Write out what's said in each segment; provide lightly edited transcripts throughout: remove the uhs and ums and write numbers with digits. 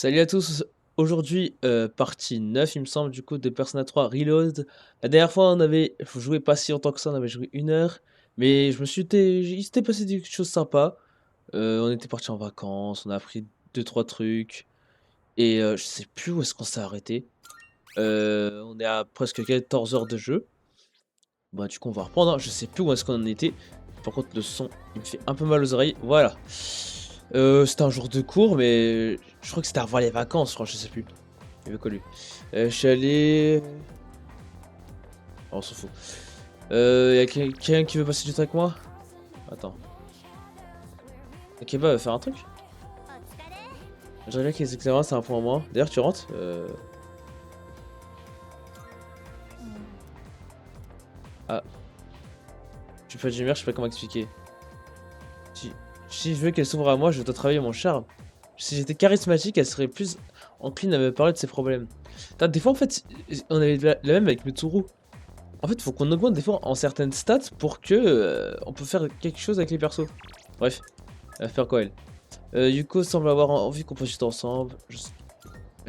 Salut à tous, aujourd'hui partie 9 il me semble du coup de Persona 3 Reload. La dernière fois on avait joué pas si longtemps que ça, on avait joué 1 heure, mais il s'était passé des choses sympas. On était parti en vacances, on a appris deux trois trucs, et je sais plus où est-ce qu'on s'est arrêté. On est à presque 14 heures de jeu. Bah du coup on va reprendre, hein. Je sais plus où est-ce qu'on en était. Par contre le son il me fait un peu mal aux oreilles, voilà. C'était un jour de cours, mais je crois que c'était avant les vacances, je crois, je sais plus. Il veut quoi lui? Je suis allé. Oh, on s'en fout. Y'a quelqu'un qui veut passer du temps avec moi? Attends. Ok, va faire un truc? J'aimerais bien que les examens c'est un point en moins. D'ailleurs, tu rentres? Ah, tu peux du merde, je sais pas comment expliquer. Si, si je veux qu'elle s'ouvre à moi, je dois travailler mon charme. Si j'étais charismatique, elle serait plus encline à me parler de ses problèmes. Putain, des fois, en fait, on avait la même avec Mitsuru. En fait, faut qu'on augmente des fois en certaines stats pour que on peut faire quelque chose avec les persos. Bref, elle va faire quoi elle? Yuko semble avoir envie qu'on passe du temps ensemble. Je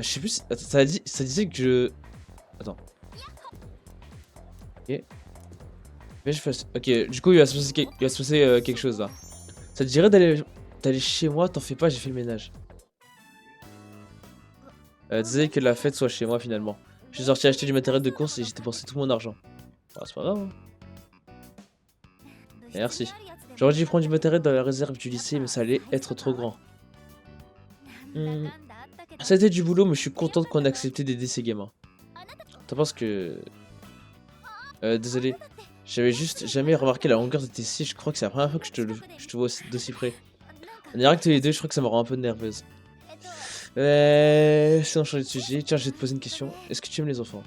sais plus. Attends, ça disait que je. Attends. Ok. Mais je fasse. Ok. Du coup, il va se passer, il va se passer quelque chose là. Ça te dirait d'aller chez moi? T'en fais pas, j'ai fait le ménage. Disait que la fête soit chez moi finalement. Je suis sorti acheter du matériel de course et j'ai dépensé tout mon argent. Bah, c'est pas grave, hein. Merci. J'aurais dû prendre du matériel dans la réserve du lycée, mais ça allait être trop grand. Hmm. Ça a été du boulot, mais je suis contente qu'on ait accepté d'aider ces gamins. T'en penses que... désolé. J'avais juste jamais remarqué la longueur de tes cils, je crois que c'est la première fois que je te vois d'aussi près. On dirait que tous les deux, je crois que ça me rend un peu nerveuse. Sinon, changer de sujet. Tiens, je vais te poser une question. Est-ce que tu aimes les enfants?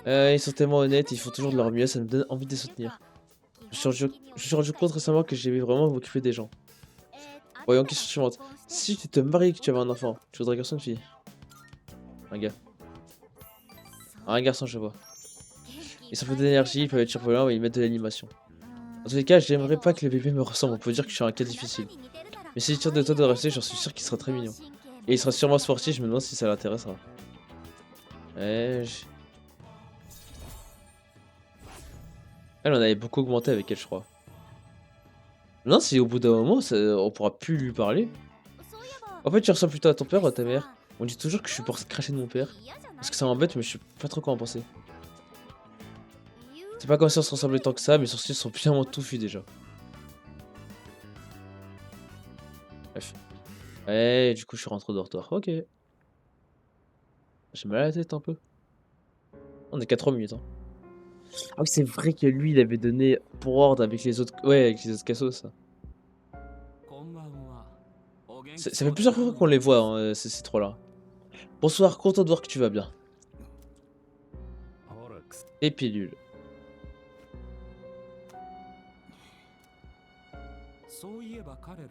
Ouais. Ils sont tellement honnêtes, ils font toujours de leur mieux, ça me donne envie de les soutenir. Je suis rendu compte récemment que j'aimais vraiment m'occuper des gens. Voyons, question suivante. Si tu te maries et que tu avais un enfant, tu voudrais un garçon ou une fille? Un gars. Un garçon, je vois. Ils sont peu d'énergie, ils peuvent être surprenants et ils mettent de l'animation. Dans tous les cas, j'aimerais pas que le bébé me ressemble, on peut dire que je suis un cas difficile. Mais s'il tire de toi de rester, j'en suis sûr qu'il sera très mignon. Et il sera sûrement sportif, je me demande si ça l'intéressera. Ouais, elle, on avait beaucoup augmenté avec elle, je crois. Non, si au bout d'un moment, on pourra plus lui parler. En fait, tu ressembles plutôt à ton père ou à ta mère. On dit toujours que je suis pour cracher de mon père. Parce que ça m'embête, mais je sais pas trop quoi en penser. C'est pas comme si on se ressemblait tant que ça, mes sourcils sont bien touffus déjà. Bref. Ouais, du coup, je suis rentré au dortoir. Ok. J'ai mal à la tête un peu. On est qu'à 3 minutes, hein. Ah oui, c'est vrai que lui, il avait donné pour ordre avec les autres. Ouais, avec les autres cassos, ça. Ça fait plusieurs fois qu'on les voit, hein, ces trois-là. Bonsoir, content de voir que tu vas bien. Et pilule.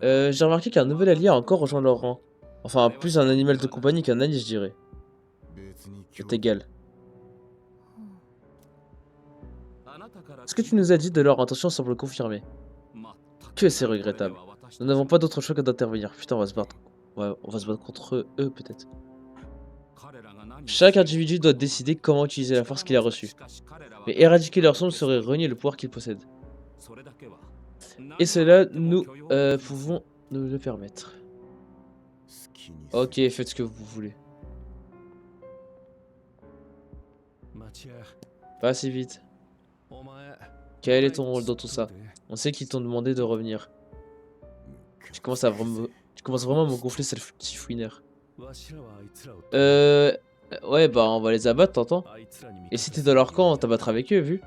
J'ai remarqué qu'un nouvel allié a encore rejoint leur rang. Enfin, plus un animal de compagnie qu'un allié, je dirais. C'est égal. Ce que tu nous as dit de leur intention semble confirmer. Que c'est regrettable. Nous n'avons pas d'autre choix que d'intervenir. Putain, on va se battre. Ouais, on va se battre contre eux, peut-être. Chaque individu doit décider comment utiliser la force qu'il a reçue. Mais éradiquer leur sombre serait renier le pouvoir qu'ils possèdent. Et cela, nous pouvons nous le permettre. Ok, faites ce que vous voulez. Pas assez vite. Quel est ton rôle dans tout ça? On sait qu'ils t'ont demandé de revenir. Tu commences vraiment à me gonfler, sale petit fouineur. Ouais, bah on va les abattre, t'entends? Et si t'es dans leur camp, on t'abattra avec eux, vu?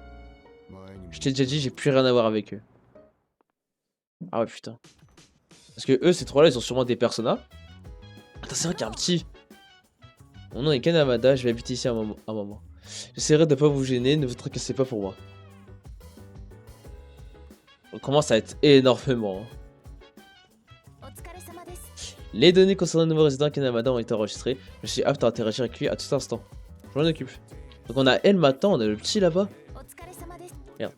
Je t'ai déjà dit, j'ai plus rien à voir avec eux. Ah ouais, putain. Parce que eux, ces trois-là, ils ont sûrement des personas. Attends, c'est vrai qu'il y a un petit. Mon nom est Kanamada, je vais habiter ici un moment. J'essaierai de pas vous gêner, ne vous tracassez pas pour moi. On commence à être énormément, hein. Les données concernant le nouveau résident Kanamada ont été enregistrées. Je suis apte à interagir avec lui à tout instant. Je m'en occupe. Donc on a elle maintenant, on a le petit là-bas. Merde.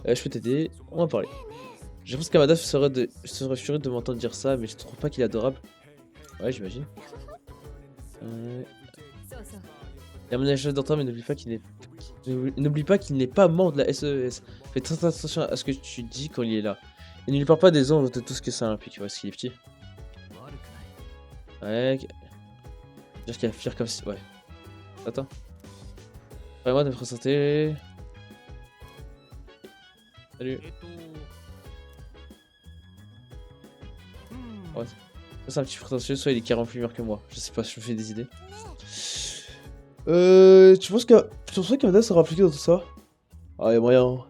Je peux t'aider, on va parler. Je pense qu'Amada serait furieux de m'entendre dire ça, mais je trouve pas qu'il est adorable. Ouais, j'imagine. Il y a mon échelle d'entendre, mais n'oublie pas qu'il n'est pas membre de la SES. Fais très attention à ce que tu dis quand il est là. Et ne lui parle pas des ondes de tout ce que ça implique, parce qu'il est petit. Ouais, dire qu'il va fier comme si... Ouais. Attends. Vraiment de me présenter. Salut. Ouais. C'est un petit prétentieux, soit il est carrément plus mûr que moi. Je sais pas, je me fais des idées. Tu penses qu'Amada sera impliqué dans tout ça? Ah, y'a moyen. Hein.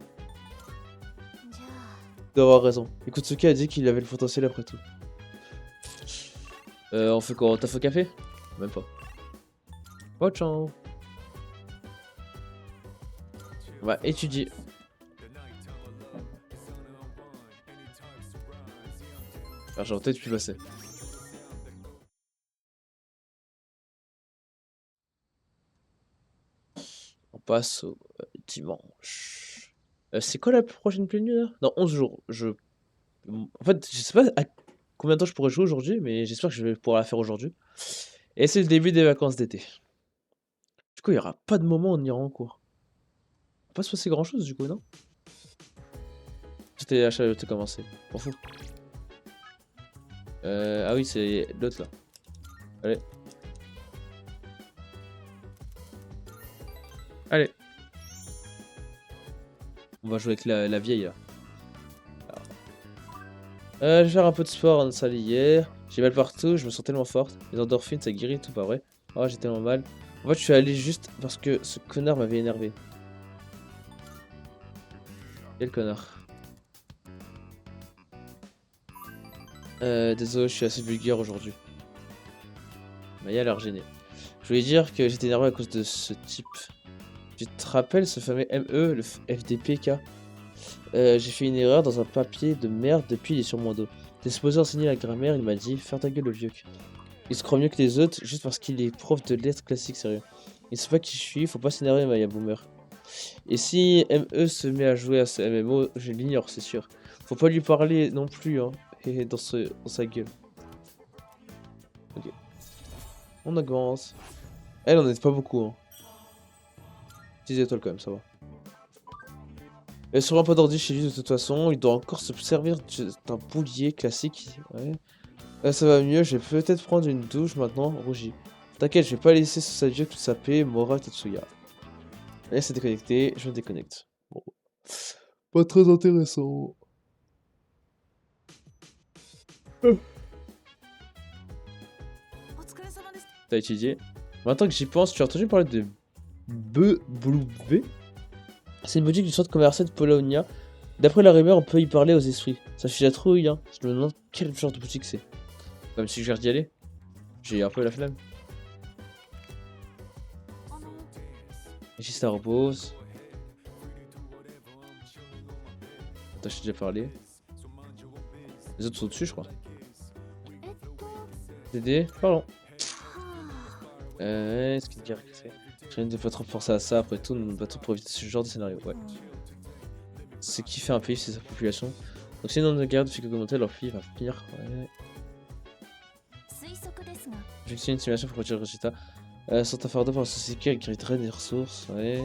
D'avoir raison. Écoute, Suki a dit qu'il avait le potentiel après tout. On fait quoi? On taffe au café? Même pas. Oh, ciao. On va étudier. Ah, j'ai peut-être pu passer. On passe au dimanche. C'est quoi la prochaine plénue là? Dans 11 jours. En fait, je sais pas à combien de temps je pourrais jouer aujourd'hui, mais j'espère que je vais pouvoir la faire aujourd'hui. Et c'est le début des vacances d'été. Du coup, il n'y aura pas de moment où on ira en cours. Il va pas se passer grand chose du coup, non? C'était l'achat de commencer. M'en fous. Ah oui, c'est l'autre là. Allez. Allez. On va jouer avec la vieille là. Je vais faire un peu de sport en salle hier. J'ai mal partout, je me sens tellement forte. Les endorphines, ça guérit tout, pas vrai? Oh, j'ai tellement mal. En fait, je suis allé juste parce que ce connard m'avait énervé. Quel connard. Désolé, je suis assez vulgaire aujourd'hui. Maya a l'air gênée. Je voulais dire que j'étais énervé à cause de ce type. Tu te rappelles ce fameux ME, le FDPK? J'ai fait une erreur dans un papier de merde, depuis il est sur mon dos. T'es supposé enseigner la grammaire, il m'a dit, faire ta gueule le vieux. Il se croit mieux que les autres, juste parce qu'il est prof de lettres classiques, sérieux. Il sait pas qui je suis, faut pas s'énerver, Maya Boomer. Et si ME se met à jouer à ce MMO, je l'ignore, c'est sûr. Faut pas lui parler non plus, hein, et dans sa gueule. Ok. On avance. Elle, on est pas beaucoup, hein. 10 étoiles quand même, ça va. Il y a sûrement pas d'ordi chez lui de toute façon, il doit encore se servir d'un boulier classique. Ouais. Ça va mieux, je vais peut-être prendre une douche maintenant, rougi. T'inquiète, je vais pas laisser ce sadique tout saper, Mora Tetsuya. Allez, c'est déconnecté, je me déconnecte. Bon. Pas très intéressant. T'as étudié? Maintenant que j'y pense, tu as entendu parler de Blue V? C'est une boutique du centre commercial de Polonia. D'après la rumeur, on peut y parler aux esprits. Ça fait la trouille, hein. Je me demande quel genre de boutique c'est. Même si je viens d'y aller, j'ai un peu la flemme. Ici, ça repose. Attends, j'ai déjà parlé. Les autres sont dessus, je crois. Dédé, pardon. Est-ce qu'il dirait que c'est... Je viens de pas trop penser à ça, après tout, nous battons pour éviter ce genre de scénario, ouais. Ce qui fait un pays, c'est sa population. Donc si une guerre fait qu'augmenter, leur pays va finir, ouais. Effectuer une simulation pour produire le résultat. Sont un fardeau pour la société qui hériterait des ressources, ouais.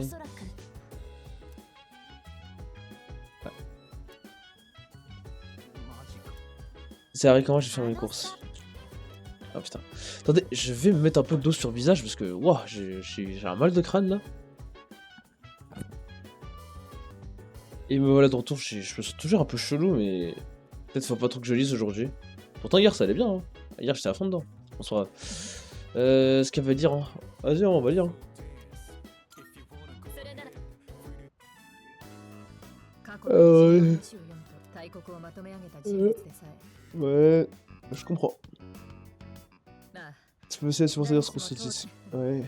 C'est Harry, comment je vais faire mes courses? Ah putain. Attendez, je vais me mettre un peu d'eau sur le visage parce que, waouh, j'ai un mal de crâne là. Et me voilà de retour, je me sens toujours un peu chelou, mais peut-être faut pas trop que je lise aujourd'hui. Pourtant hier ça allait bien, hein. Hier j'étais à fond dedans. Bonsoir. Ce qu'elle veut dire, hein. Vas-y, on va lire. Hein. Ouais, je comprends. Tu peux essayer de se dire ce qu'on se dit. Ouais.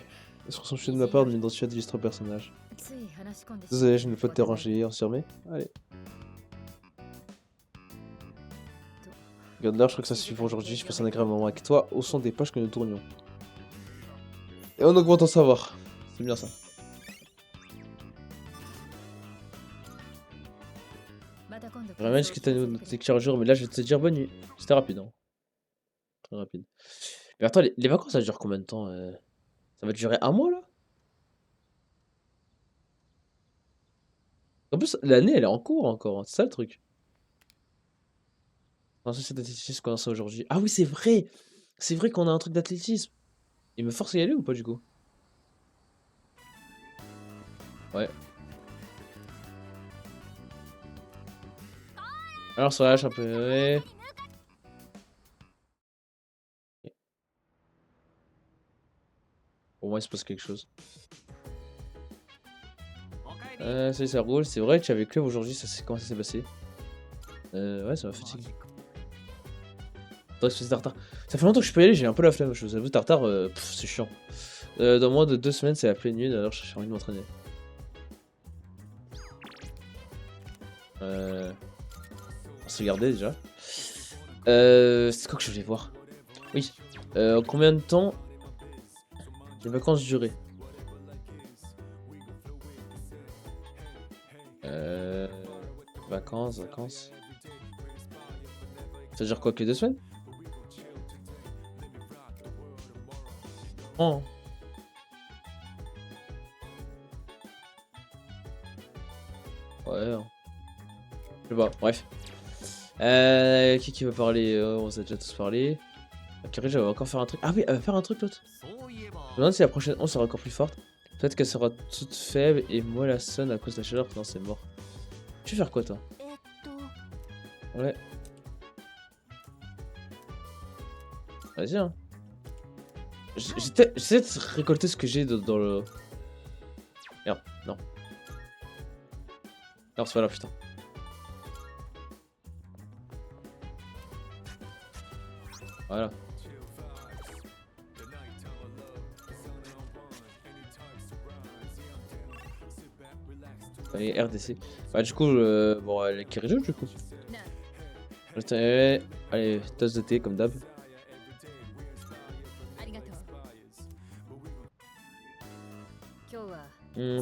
Est-ce qu'on s'en de ma part de m'identifier à d'illustres personnages? Désolé, je ne veux pas te déranger, on se remet. Allez. Regarde l'heure, je crois que ça suffit pour aujourd'hui. Je passe un agréable moment avec toi au son des pages que nous tournions. Et on augmente en savoir. C'est bien ça. J'aimerais bien discuter de notre lecture un jour, mais là, je vais te dire bonne nuit. C'était rapide, hein. Très rapide. Mais attends, les vacances, ça dure combien de temps Ça va durer un mois, là? En plus, l'année, elle est en cours encore, hein, c'est ça le truc. Non, ça, c'est d'athlétisme qu'on a ça aujourd'hui. Ah oui, c'est vrai! C'est vrai qu'on a un truc d'athlétisme. Il me force à y aller ou pas, du coup? Ouais. Alors, ça lâche un peu. Ouais. Au moins, il se passe quelque chose. Ça roule. C'est vrai que tu avais club aujourd'hui, comment ça s'est passé? Ouais, ça m'a fatigué. Attends, espèce de tartare. Ça fait longtemps que je peux y aller, j'ai un peu la flemme. Je vous avoue, tartare, c'est chiant. Dans moins de 2 semaines, c'est la pleine lune, alors j'ai envie de m'entraîner. On s'est gardé déjà. C'est quoi que je voulais voir? Oui. En combien de temps les vacances duraient? Euh... Vacances. Ça dure quoi, que 2 semaines? Oh. Ouais. Je sais pas, bref. Qui veut parler? On s'est déjà tous parlé. Carré, j'avais encore faire un truc. Ah oui, elle va faire un truc l'autre. Je me demande si la prochaine once sera encore plus forte. Peut-être qu'elle sera toute faible et moi la sonne à cause de la chaleur. Non, c'est mort. Tu veux faire quoi toi? Ouais. Vas-y, hein. J'essaie de récolter ce que j'ai dans le. Merde, non. Non, c'est pas là, putain. Voilà. Allez, RDC. Bah, du coup, bon, elle est Kirijo, du coup. Allez, tasse de thé, comme d'hab.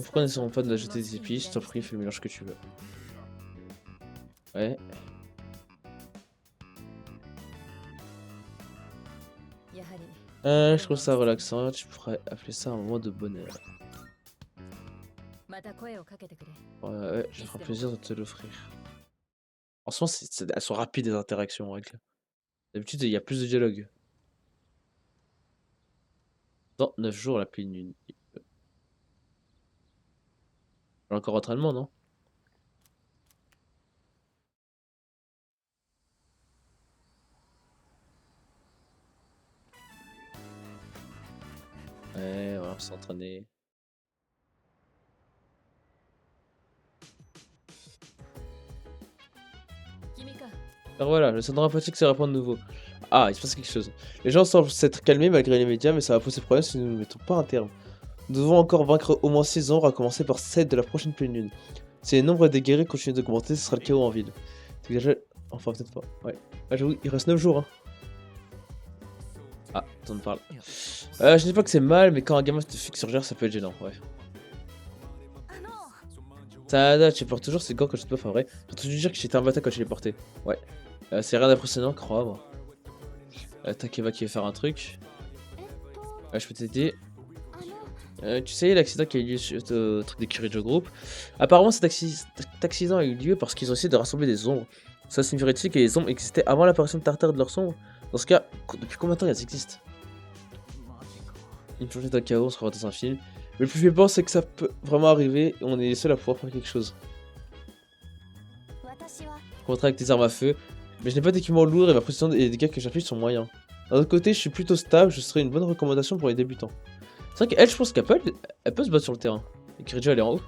Pourquoi ne sont pas de la jeter des épices? Je t'en prie, fais le mélange que tu veux. Ouais. Je trouve ça relaxant, tu pourrais appeler ça un moment de bonheur. Ouais, je ferai plaisir de te l'offrir. En ce moment, elles sont rapides les interactions en règle. D'habitude, il y a plus de dialogue. Dans 9 jours, la pleine lune. Encore entraînement, non? Ouais, on va s'entraîner. Alors voilà, le syndrome empathique se répand de nouveau. Ah, il se passe quelque chose. Les gens semblent s'être calmés malgré les médias, mais ça va poser problème si nous ne mettons pas un terme. Nous devons encore vaincre au moins 6 ombres, à commencer par celle de la prochaine pleine lune. Si le nombre des guerriers continue d'augmenter, ce sera le chaos en ville. C'est déjà... Enfin, peut-être pas. Ouais. Ah, j'avoue, il reste 9 jours, hein. Ah, t'en parle. Je dis pas que c'est mal, mais quand un gamin se fixe sur gère, ça peut être gênant, ouais. Ça, tu portes toujours ces gants quand je te peux, en vrai. J'ai entendu dire que j'étais un bâtard quand je les portais. Ouais. C'est rien d'impressionnant, crois-moi. Takeva qui veut faire un truc. Je peux t'aider. Tu sais, l'accident qui a eu lieu sur le truc des Kirijo Group. Apparemment, cet accident a eu lieu parce qu'ils ont essayé de rassembler des ombres. Ça signifierait-il que les ombres existaient avant l'apparition de Tartare de leurs sombres? Dans ce cas, depuis combien de temps elles existent? Une plongée d'un chaos, on se croit dans un film. Mais le plus flippant, c'est que ça peut vraiment arriver et on est les seuls à pouvoir faire quelque chose. Contre avec des armes à feu. Mais je n'ai pas d'équipement lourd et ma précision et les dégâts que j'applique sont moyens. D'un autre côté, je suis plutôt stable, je serais une bonne recommandation pour les débutants. C'est vrai qu'elle, je pense elle peut se battre sur le terrain. Et Kirijo, elle est en haut.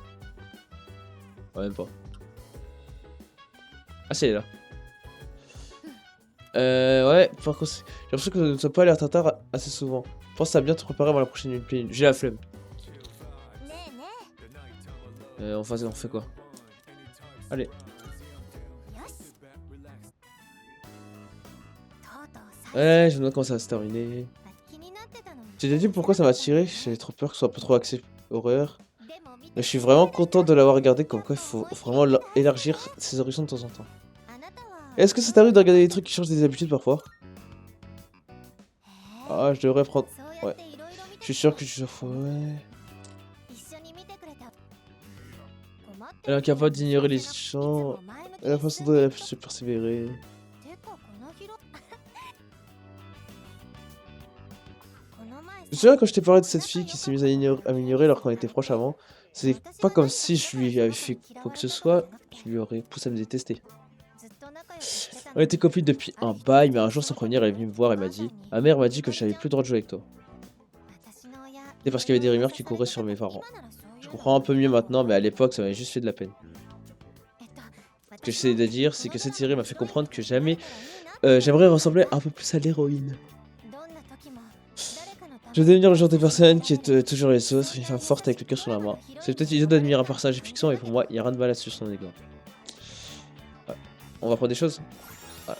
Ouais, même pas. Ah, si, elle est là. Ouais, par contre, j'ai l'impression que nous ne sommes pas allés à Tartare assez souvent. Pense à bien te préparer avant la prochaine nuit. J'ai la flemme. On fait quoi? Allez. Ouais, je me demande comment ça va se terminer. Tu t'es dit pourquoi ça m'a tiré? J'avais trop peur que ce soit un peu trop axé horreur. Mais je suis vraiment content de l'avoir regardé, comme quoi il faut vraiment élargir ses horizons de temps en temps. Est-ce que ça t'arrive de regarder des trucs qui changent des habitudes parfois? Ah, je devrais prendre... Ouais. Je suis sûr que tu... Ouais. Elle est incapable d'ignorer les chants. La façon dont elle a pu se persévérer. Je me souviens quand je t'ai parlé de cette fille qui s'est mise à m'ignorer alors qu'on était proches avant. C'est pas comme si je lui avais fait quoi que ce soit qui lui aurait poussé à me détester. On était copines depuis un bail, mais un jour sans prévenir, elle est venue me voir et m'a dit: ma mère m'a dit que j'avais plus le droit de jouer avec toi. C'est parce qu'il y avait des rumeurs qui couraient sur mes parents. Je comprends un peu mieux maintenant, mais à l'époque, ça m'avait juste fait de la peine. Ce que j'essaie de dire, c'est que cette série m'a fait comprendre que jamais j'aimerais ressembler un peu plus à l'héroïne. Je vais devenir le genre de personne qui est toujours les autres, une femme forte avec le cœur sur la main. C'est peut-être idiot d'admirer un personnage fiction, et pour moi, il n'y a rien de mal à suivre son exemple. Ouais. On va prendre des choses. Ouais.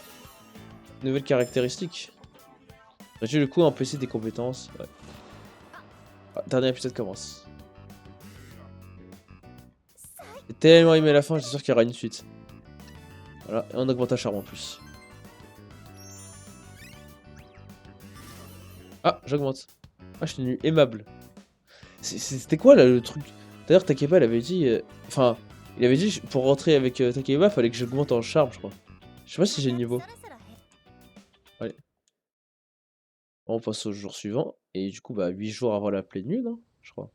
Nouvelles caractéristiques. J'ai le coup à empêcher des compétences. Ouais. Ah, dernier épisode commence. J'ai tellement aimé la fin, j'étais sûr qu'il y aura une suite. Voilà, et on augmente un charme en plus. Ah, j'augmente. Ah, je suis devenu aimable. C'était quoi là le truc? D'ailleurs, Takeba, elle avait dit. Enfin, il avait dit pour rentrer avec Takeba, fallait que j'augmente en charme, je crois. Je sais pas si j'ai le niveau. Allez. On passe au jour suivant. Et du coup, bah, 8 jours avant la pleine lune, hein, je crois.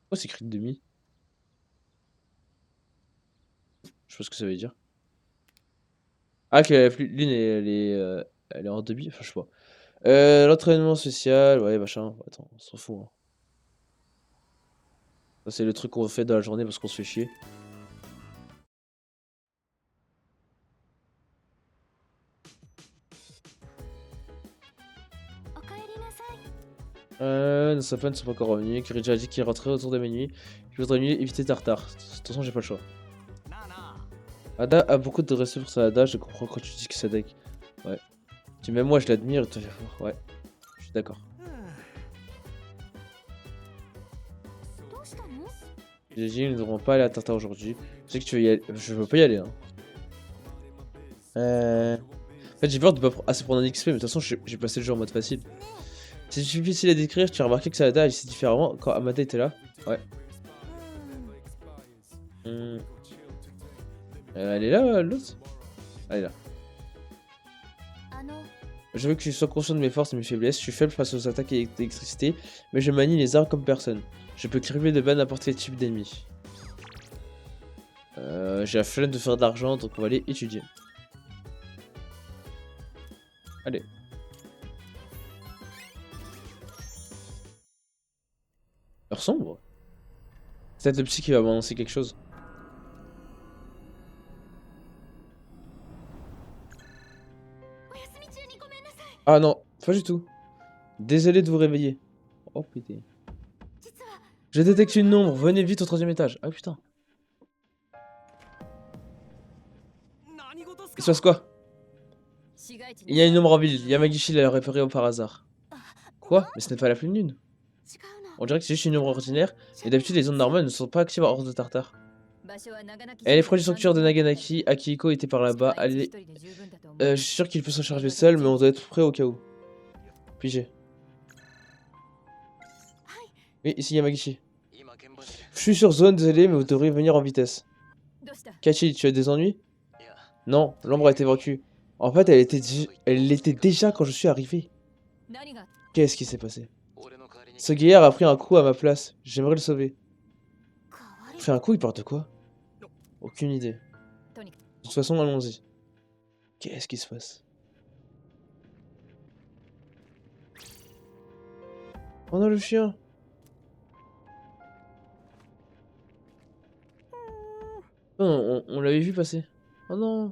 Oh, c'est écrit de demi. Je sais pas ce que ça veut dire. Ah, que la pleine lune, elle est en demi. Enfin, je sais pas. L'entraînement social, ouais, machin. Attends, on s'en fout. Hein. Ça, c'est le truc qu'on fait dans la journée parce qu'on se fait chier. Nos sapins ne sont pas encore revenus. Kirija a dit qu'il rentrait autour de minuit. Je voudrais mieux éviter Tartare. De toute façon, j'ai pas le choix. Ada a beaucoup de respect pour sa Ada. Je comprends quand tu dis que c'est deck. Ouais. Tu même moi, je l'admire. Ouais. Je suis d'accord. J'ai dit, nous ne devrons pas aller à Tartare aujourd'hui. Je sais que tu veux y aller. Je veux pas y aller. Hein. En fait, j'ai peur de pas assez prendre un XP, mais de toute façon, j'ai passé le jeu en mode facile. C'est difficile à décrire. Tu as remarqué que Sada agissait différemment quand Amada était là. Ouais. Elle est là, l'autre? Elle est là. Je veux que tu sois conscient de mes forces et mes faiblesses. Je suis faible face aux attaques d'électricité, mais je manie les armes comme personne. Je peux crever de ban n'importe quel type d'ennemi. J'ai la flemme de faire d'argent, donc on va aller étudier. Allez. Heure sombre? C'est peut-être le psy qui va m'annoncer quelque chose. Ah non, pas du tout. Désolé de vous réveiller. Oh putain. J'ai détecté une ombre, venez vite au 3e étage. Ah putain. Il se passe quoi? Il y a une ombre en ville, Yamagishi l'a réparée par hasard. Quoi? Mais ce n'est pas la pleine lune. On dirait que c'est juste une ombre ordinaire, et d'habitude les ondes normales ne sont pas actives hors de Tartare. Elle est proche du sanctuaire de Naganaki, Akihiko était par là-bas, allez... je suis sûr qu'il peut s'en charger seul, mais on doit être prêt au cas où. Pigé. Oui, ici Yamagishi. Je suis sur zone, désolé, mais vous devriez venir en vitesse. Kachi, tu as des ennuis? Non, l'ombre a été vaincue. En fait, elle était déjà quand je suis arrivé. Qu'est-ce qui s'est passé? Ce gaillard a pris un coup à ma place. J'aimerais le sauver. Fait un coup, il porte de quoi? Aucune idée. De toute façon, allons-y. Qu'est-ce qui se passe? Oh non, le chien! Oh, on l'avait vu passer. Oh non!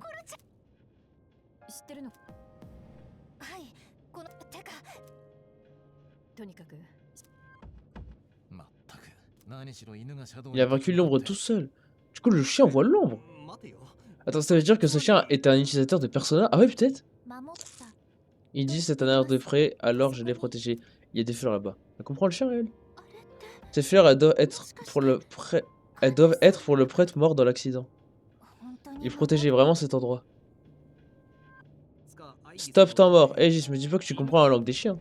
Il a vaincu l'ombre tout seul. Du coup, le chien voit l'ombre. Attends, ça veut dire que ce chien est un utilisateur de Persona? Ah ouais, peut-être? Il dit c'est un air de près, alors je l'ai protégé. Il y a des fleurs là-bas. Elle comprend le chien, elle? Ces fleurs, elles doivent être pour le prêtre mort dans l'accident. Il protégeait vraiment cet endroit. Stop, temps mort. Eh, je me dis pas que tu comprends la langue des chiens.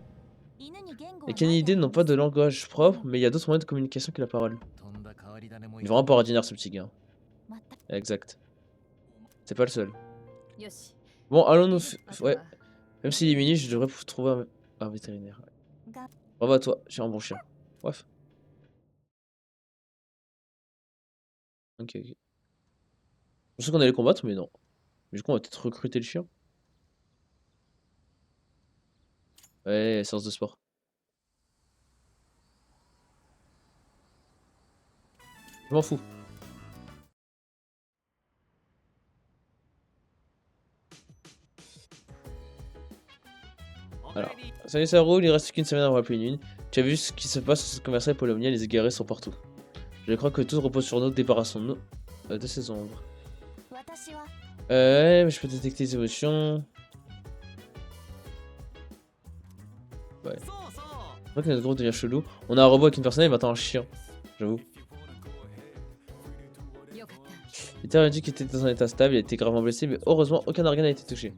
Les canidés n'ont pas de langage propre, mais il y a d'autres moyens de communication que la parole. Il est vraiment pas ordinaire ce petit gars. Exact. C'est pas le seul. Bon, allons-nous... Ouais. Même s'il est mini, je devrais trouver un vétérinaire. Bravo à toi, j'ai un bon chien. Bref. Ok, ok. Je pensais qu'on allait combattre, mais non. Mais du coup, on va peut-être recruter le chien. Ouais, séance de sport. Je m'en fous. Alors, salut, ça roule, il reste qu'une semaine avant la pleine lune. Tu as vu ce qui se passe au centre commercial Polomnia, les égarés sont partout. Je crois que tout repose sur nous, débarrassons-nous de ces ombres. Mais je peux détecter les émotions. Ouais. Je vois que notre groupe devient chelou. On a un robot avec une personne et maintenant un chien. J'avoue. Peter a dit qu'il était dans un état stable, il a été gravement blessé, mais heureusement aucun organe n'a été touché.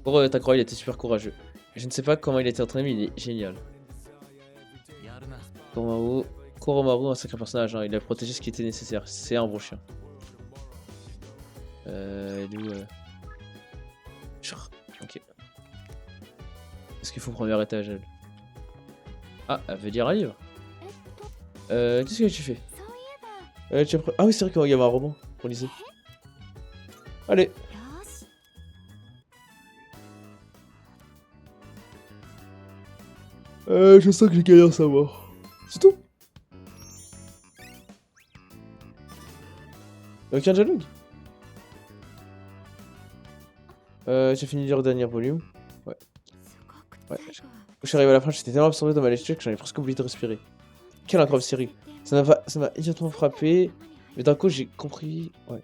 Pour ta croix, il était super courageux. Je ne sais pas comment il a été entraîné, mais il est génial. Koromaru, un sacré personnage, hein. Il a protégé ce qui était nécessaire. C'est un bon chien. Il est où Ok. Qu'est-ce qu'il faut au premier étage, elle? Ah, elle veut lire un livre. Qu'est-ce que tu fais? Ah oui, c'est vrai qu'il y avait un roman pour lycée. Allez. Je sens que j'ai gagné à savoir. C'est tout. Aucun dialogue. J'ai fini de lire le dernier volume. Ouais. Je suis arrivé à la fin, j'étais tellement absorbé dans ma lecture que j'en ai presque oublié de respirer. Quelle incroyable série. Ça m'a immédiatement frappé. Mais d'un coup, j'ai compris. Ouais.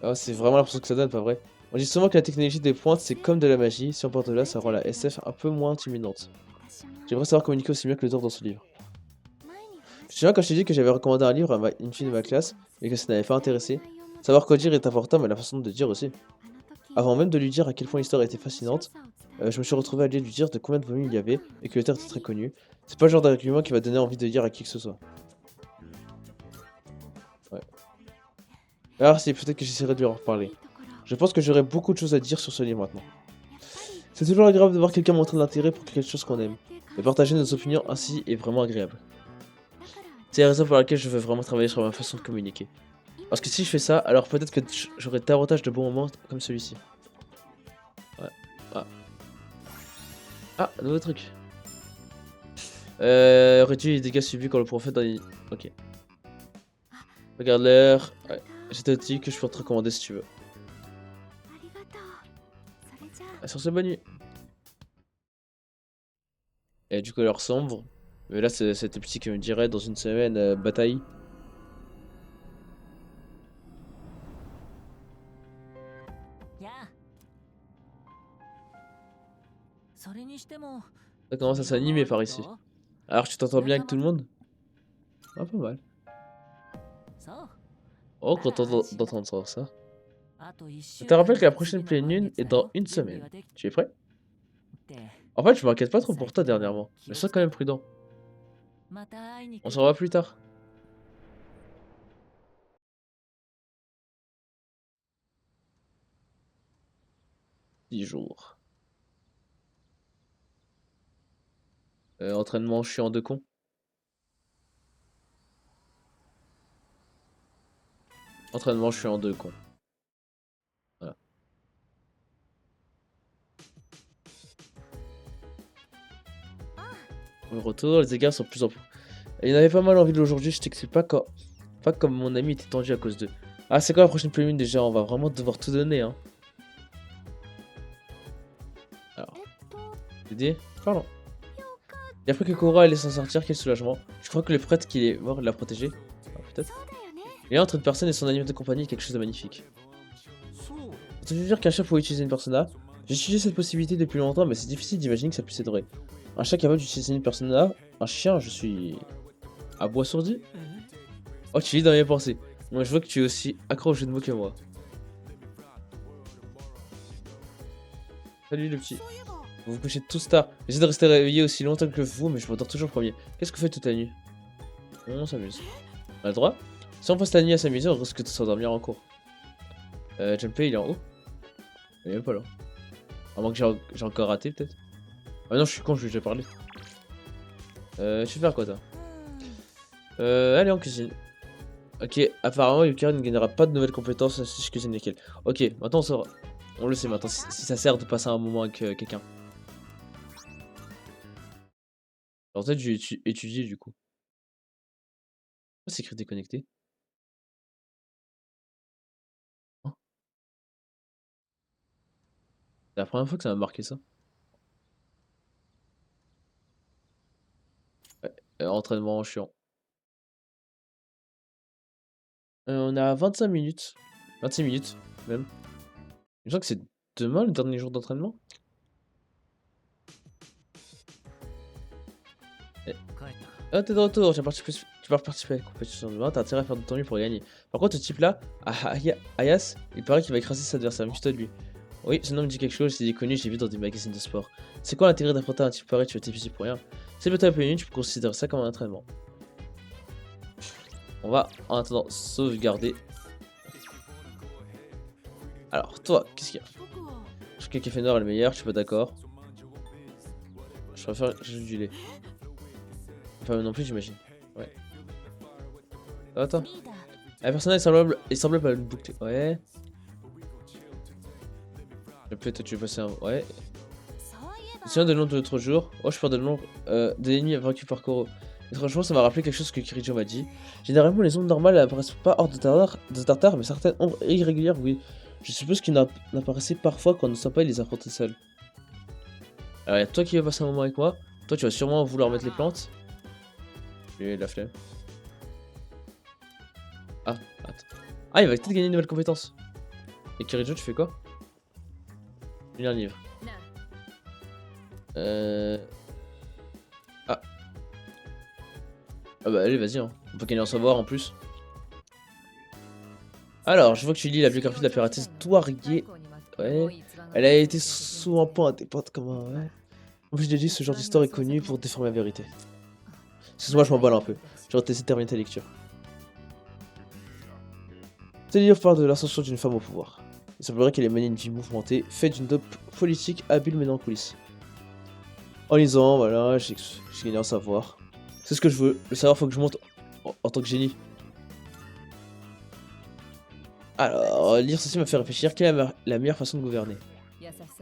Oh, c'est vraiment l'impression que ça donne, pas vrai? On dit souvent que la technologie des pointes, c'est comme de la magie. Si on part de là, ça rend la SF un peu moins intimidante. J'aimerais savoir communiquer aussi bien que le dans ce livre. Je me souviens quand je t'ai dit que j'avais recommandé un livre à une fille de ma classe, mais que ça n'avait pas intéressé. Savoir quoi dire est important, mais la façon de dire aussi. Avant même de lui dire à quel point l'histoire était fascinante, je me suis retrouvé à lui dire de combien de volumes il y avait, et que l'auteur était très connu. C'est pas le genre d'argument qui va donner envie de lire à qui que ce soit. Ouais. Alors c'est peut-être que j'essaierai de lui en reparler. Je pense que j'aurai beaucoup de choses à dire sur ce livre maintenant. C'est toujours agréable de voir quelqu'un montrer de l'intérêt pour quelque chose qu'on aime. Et partager nos opinions ainsi est vraiment agréable. C'est la raison pour laquelle je veux vraiment travailler sur ma façon de communiquer. Parce que si je fais ça, alors peut-être que j'aurai davantage de bons moments comme celui-ci. Ouais. Ah, nouveau truc. Réduit les dégâts subis quand le prophète dans les... Ok. Regarde l'heure. Ouais. Je te dis que je peux te recommander si tu veux. Sur ce, bonne nuit. Et du coup, l'heure sombre. Mais là, c'était petit qui me dirait dans une semaine, bataille. Ça commence à s'animer par ici. Alors, tu t'entends bien avec tout le monde? Ah, pas mal. Oh, content d'entendre ça. Je te rappelle que la prochaine pleine lune est dans une semaine. Tu es prêt? En fait, je m'inquiète pas trop pour toi dernièrement, mais sois quand même prudent. On se revoit plus tard. 10 jours. Entraînement chiant de con. Entraînement chiant de con. Voilà. Au retour, les égards sont de plus en plus... Il y en avait pas mal en ville aujourd'hui, je t'explique pas quand... Pas comme mon ami était tendu à cause d'eux. Ah, c'est quoi la prochaine pleine lune déjà? On va vraiment devoir tout donner, hein. Alors... Dédé, parlons. Et après que Korra allait s'en sortir, quel soulagement. Je crois que le prêtre qui est mort l'a protégé. Ah, peut-être. Et entre une personne et son animal de compagnie est quelque chose de magnifique. Pour te dire qu'un chat pouvait utiliser une persona, j'ai étudié cette possibilité depuis longtemps, mais c'est difficile d'imaginer que ça puisse être vrai. Un chat capable d'utiliser une persona, un chien, je suis... à bois sourdi. Oh, tu lis dans mes pensées. Moi, je vois que tu es aussi accro au jeu de mots que moi. Salut le petit. Vous vous couchez tous tard. J'essaie de rester réveillé aussi longtemps que vous, mais je m'endors toujours premier. Qu'est-ce que vous faites toute la nuit? On s'amuse. On a le droit? Si on passe la nuit à s'amuser, on risque de s'endormir en cours. Junpei, il est en haut. Il est même pas là. À moins que j'ai encore raté, peut-être. Ah non, je suis con, je lui ai déjà parlé. Tu veux faire quoi, toi? Allez, en cuisine. Ok, apparemment, Yukari ne gagnera pas de nouvelles compétences si je cuisine lesquelles. Ok, maintenant on saura. On le sait maintenant, si ça sert de passer un moment avec quelqu'un. Alors peut-être j'ai étudié du coup. Pourquoi c'est écrit déconnecté? Hein. C'est la première fois que ça m'a marqué ça. Ouais, entraînement chiant. On a 25 minutes. 26 minutes, même. Il me semble que c'est demain le dernier jour d'entraînement. Eh. Ah, t'es de retour, tu vas participer à la compétition demain, t'as intérêt à faire de ton mieux pour gagner. Par contre, ce type-là, Ayas, il paraît qu'il va écraser ses adversaires, méfie-toi de lui. Oui, ce nom me dit quelque chose, c'est connu, j'ai vu dans des magazines de sport. C'est quoi l'intérêt d'affronter un type pareil, tu vas t'épuiser pour rien. Si le temps est peu nul, tu peux considérer ça comme un entraînement. On va, en attendant, sauvegarder. Alors, toi, qu'est-ce qu'il y a? Je crois que le café noir est le meilleur, je suis pas d'accord. Je préfère juste du lait. Enfin, non plus, j'imagine. Ouais. Attends. La personne est semblable à une boucle. Ouais. Peut-être tu veux passer un. Ouais. Je me souviens de nom de l'autre jour. Oh, je perds de nom des ennemis vaincus par Koro. Et franchement, ça m'a rappelé quelque chose que Kirijo m'a dit. Généralement, les ombres normales n'apparaissent pas hors de tartare, mais certaines ombres irrégulières, oui. Je suppose qu'ils n'apparaissaient parfois quand nous ne sommes pas les affronter seuls. Alors, il y a toi qui vas passer un moment avec moi. Toi, tu vas sûrement vouloir mettre les plantes. Et la flemme. Ah, attends. Ah, il va peut-être gagner une nouvelle compétence. Et Kirijo, tu fais quoi? Lire un livre. Ah. Ah bah allez, vas-y, hein. On peut gagner en savoir en plus. Alors, je vois que tu lis la biographie de la l'impératrice Douarier. Ouais. Elle a été souvent point à tes potes comme un... Ouais. En plus, j'ai dit, ce genre d'histoire est connu pour déformer la vérité. Excuse-moi, je m'emballe un peu. J'aurais essayé de terminer ta lecture. Ce livre parle de l'ascension d'une femme au pouvoir. Il semblerait qu'elle ait mené une vie mouvementée, faite d'une dope politique habile menant en coulisses. En lisant, voilà, j'ai gagné en savoir. C'est ce que je veux. Le savoir, faut que je monte en tant que génie. Alors, lire ceci m'a fait réfléchir. Quelle est la meilleure façon de gouverner?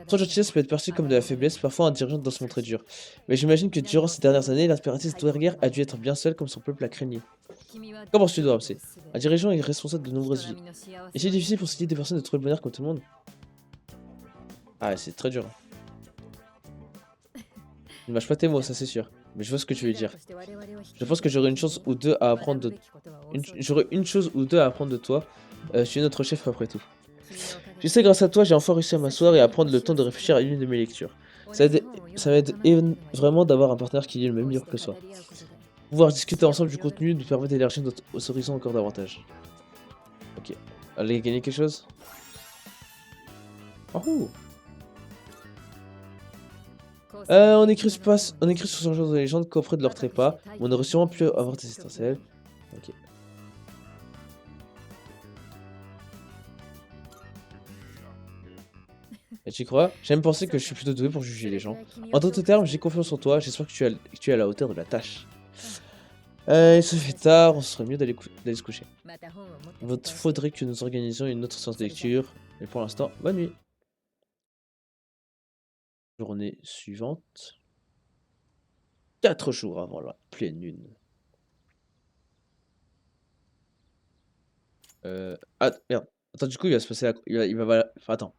Son gentillesse peut être perçue comme de la faiblesse, parfois un dirigeant doit se montrer dur. Mais j'imagine que durant ces dernières années, l'impératrice Douerguer a dû être bien seule comme son peuple la craignait. Qu'en penses-tu de Ramsay? Un dirigeant est responsable de nombreuses vies. Et c'est difficile pour ces des personnes de trouver le bonheur comme tout le monde? Ah, c'est très dur. Ne mâche pas tes mots, ça c'est sûr. Mais je vois ce que tu veux dire. Je pense que j'aurai une chose ou deux à apprendre de... J'aurai une chose ou deux à apprendre de toi. Tu es notre chef après tout. Je sais, grâce à toi, j'ai enfin réussi à m'asseoir et à prendre le temps de réfléchir à une de mes lectures. Ça m'aide vraiment d'avoir un partenaire qui lit le même livre que soi. Pouvoir discuter ensemble du contenu nous permet d'élargir notre horizon encore davantage. Ok. Allez, gagner quelque chose? Oh! On écrit sur son genre de légende qu'auprès de leur trépas, on aurait sûrement pu avoir des étincelles. Ok. Et tu crois? J'aime penser que je suis plutôt doué pour juger les gens. En d'autres termes, j'ai confiance en toi, j'espère que tu es à la hauteur de la tâche. Il se fait tard, on serait mieux d'aller se coucher. Il faudrait que nous organisions une autre séance de lecture, mais pour l'instant, bonne nuit. Journée suivante. 4 jours avant la pleine lune. Ah, merde. Attends, du coup, il va se passer la... Enfin, attends.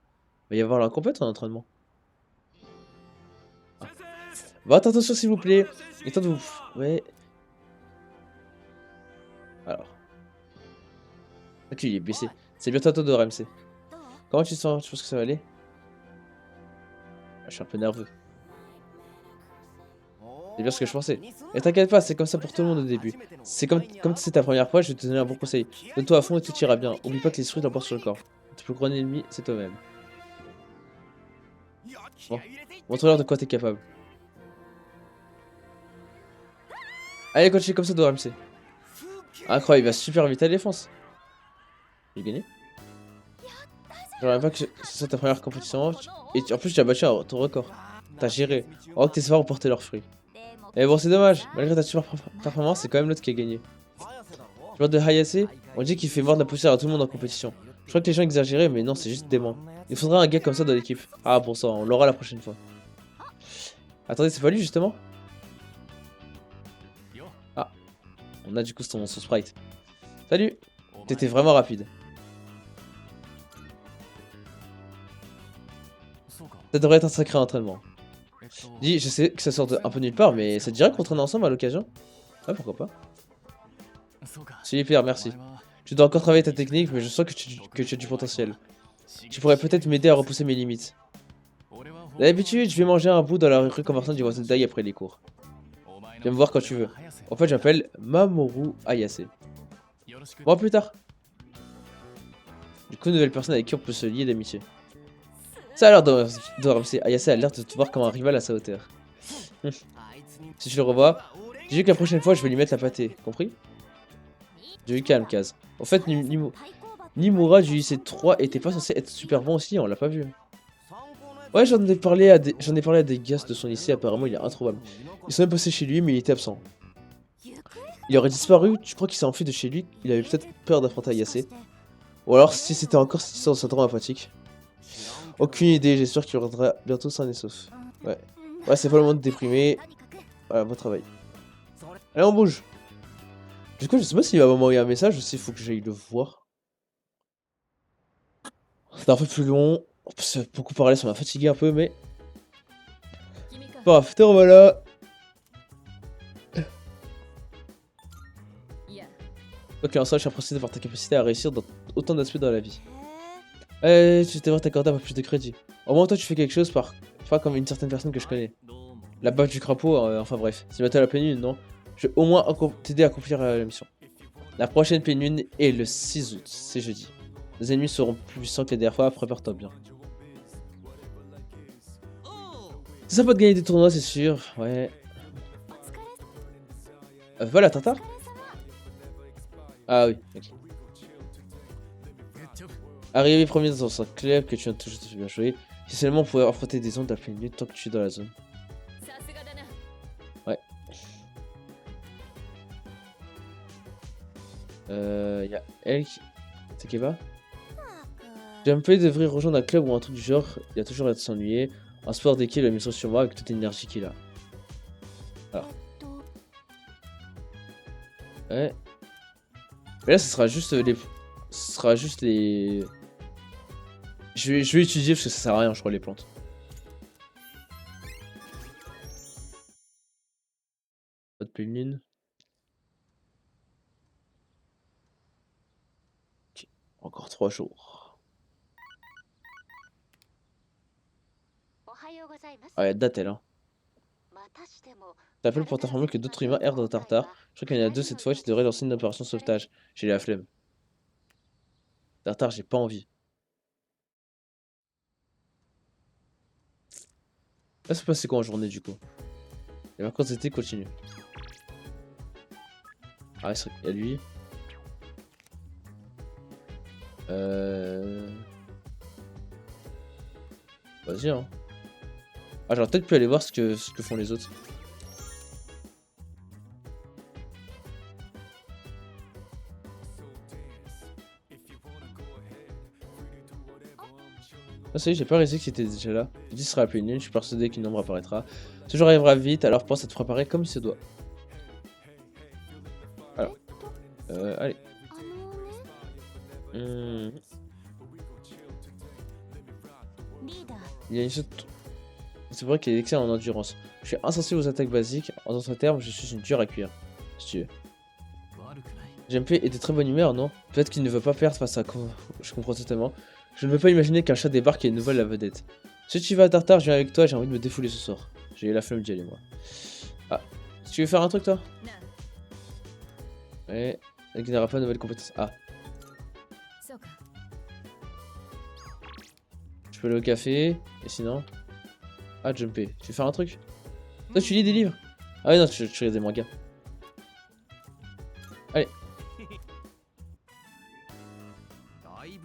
Il va y avoir la compète en entraînement. Ah. Votre attention, s'il vous plaît. Et temps de vous... Ouais. Alors. Ok, il est blessé. C'est bientôt à toi de RMC. Comment tu te sens? Tu penses que ça va aller? Ah, je suis un peu nerveux. C'est bien ce que je pensais. Et t'inquiète pas, c'est comme ça pour tout le monde au début. C'est comme c'est ta première fois, je vais te donner un bon conseil. Donne-toi à fond et tout ira bien. Oublie pas que l'esprit l'emporte sur le corps. Ton plus grand ennemi, c'est toi-même. Bon, montre-leur de quoi t'es capable. Allez, continue comme ça, Doramc. Incroyable, il va super vite à la défense. J'ai gagné. J'aimerais pas que ce soit ta première compétition. Et en plus, tu as battu ton record. T'as géré. Oh, que tes efforts ont porté leurs fruits. Et bon, c'est dommage. Malgré ta super performance, c'est quand même l'autre qui a gagné. Je vois de Hayase, on dit qu'il fait mordre la poussière à tout le monde en compétition. Je crois que les gens exagéraient, mais non, c'est juste dément. Il faudra un gars comme ça dans l'équipe. Ah, bon ça, on l'aura la prochaine fois. Attendez, c'est pas lui justement? Ah, on a du coup son sprite. Salut! T'étais vraiment rapide. Ça devrait être un sacré entraînement. Dis, je sais que ça sort un peu nulle part, mais ça te dirait qu'on traîne ensemble à l'occasion? Ouais, pourquoi pas. Super, merci. Tu dois encore travailler ta technique, mais je sens que tu as du potentiel. Tu pourrais peut-être m'aider à repousser mes limites. D'habitude, je vais manger un bout dans la rue commerçante du voisin de Dai après les cours. Viens me voir quand tu veux. En fait, j'appelle Mamoru Ayase. Bon, plus tard. Du coup, nouvelle personne avec qui on peut se lier d'amitié. Ça a l'air de Ayase a l'air de te voir comme un rival à sa hauteur. Si je le revois, dis-lui que la prochaine fois, je vais lui mettre la pâtée. Compris? Je lui calme, Kaz. En fait, Nimura du lycée 3 était pas censé être super bon aussi, on l'a pas vu. Ouais, j'en ai parlé à des gars de son lycée, apparemment il est introuvable. Ils sont même passés chez lui, mais il était absent. Il aurait disparu, tu crois qu'il s'est enfui de chez lui? Il avait peut-être peur d'affronter Ayase. Ou alors si c'était encore cette histoire de syndrome aquatique. Aucune idée, j'espère qu'il reviendra bientôt sain et sauf. Ouais. Ouais, c'est pas le moment de déprimer. Voilà, bon travail. Allez, on bouge. Du coup, je sais pas s'il va m'envoyer un message ou s'il faut que j'aille le voir. C'est un peu plus long. C'est beaucoup parlé, ça m'a fatigué un peu, mais... Bref, te revoilà. Ok, en soi, je suis impressionné par ta capacité à réussir dans autant d'aspects dans la vie. Tu devrais t'accorder un peu plus de crédit. Au moins, toi, tu fais quelque chose pas comme une certaine personne que je connais. La baffe du crapaud, enfin bref. C'est bientôt la pleine lune, non? Je vais au moins t'aider à accomplir la mission. La prochaine pleine lune est le 6 août, c'est jeudi. Les ennemis seront plus puissants que les dernières fois, prépare-toi bien. C'est sympa de gagner des tournois, c'est sûr, ouais. Voilà, Tartare? Ah oui, ok. Arrivé premier dans un club que tu viens toujours de bien jouer. Si seulement on pouvait affronter des ondes à pleine lune tant que tu es dans la zone. Ouais. Y'a elle qui... Takeba? Junpei devrait rejoindre un club ou un truc du genre, il a toujours l'air de s'ennuyer. Un sport d'équipe, la mission sur moi avec toute l'énergie qu'il a. Alors. Ouais. Mais là, ce sera juste les... Ce sera juste les... Je vais étudier parce que ça sert à rien, je crois, les plantes. Pas de pleine lune. Ok. Encore 3 jours. Ah, y'a date, elle, hein. T'appelles pour t'informer que d'autres humains errent dans Tartare. Je crois qu'il y en a 2 cette fois, tu devrais lancer une opération de sauvetage. J'ai la flemme. Tartare, j'ai pas envie. Là, c'est passé quoi en journée du coup? Les vacances d'été continuent. Ah, il y a lui. Vas-y, hein. Ah, j'aurais peut-être pu aller voir ce que font les autres. Ah, ça y est, j'ai pas réalisé que c'était déjà là. Le 10 sera appelé nul, je suis persuadé qu'une ombre apparaîtra. Ce jour arrivera vite, alors pense à te préparer comme il se doit. Alors. Allez. Il y a une chose... C'est vrai qu'il est excellent en endurance. Je suis insensible aux attaques basiques. En d'autres termes, je suis une dure à cuire. Si tu veux. Junpei est de très bonne humeur, non? Peut-être qu'il ne veut pas perdre face à... Je comprends totalement. Je ne peux pas imaginer qu'un chat débarque et nouvelle la vedette. Si tu vas à Tartare, je viens avec toi, j'ai envie de me défouler ce soir. J'ai eu la flemme d'y aller, moi. Ah, tu veux faire un truc toi? Ouais, avec une pas nouvelle compétence. Ah, je peux aller au café, et sinon. Ah, jumper. Tu veux faire un truc? Toi, tu lis des livres? Ah, ouais, non, tu lis des mangas. Allez.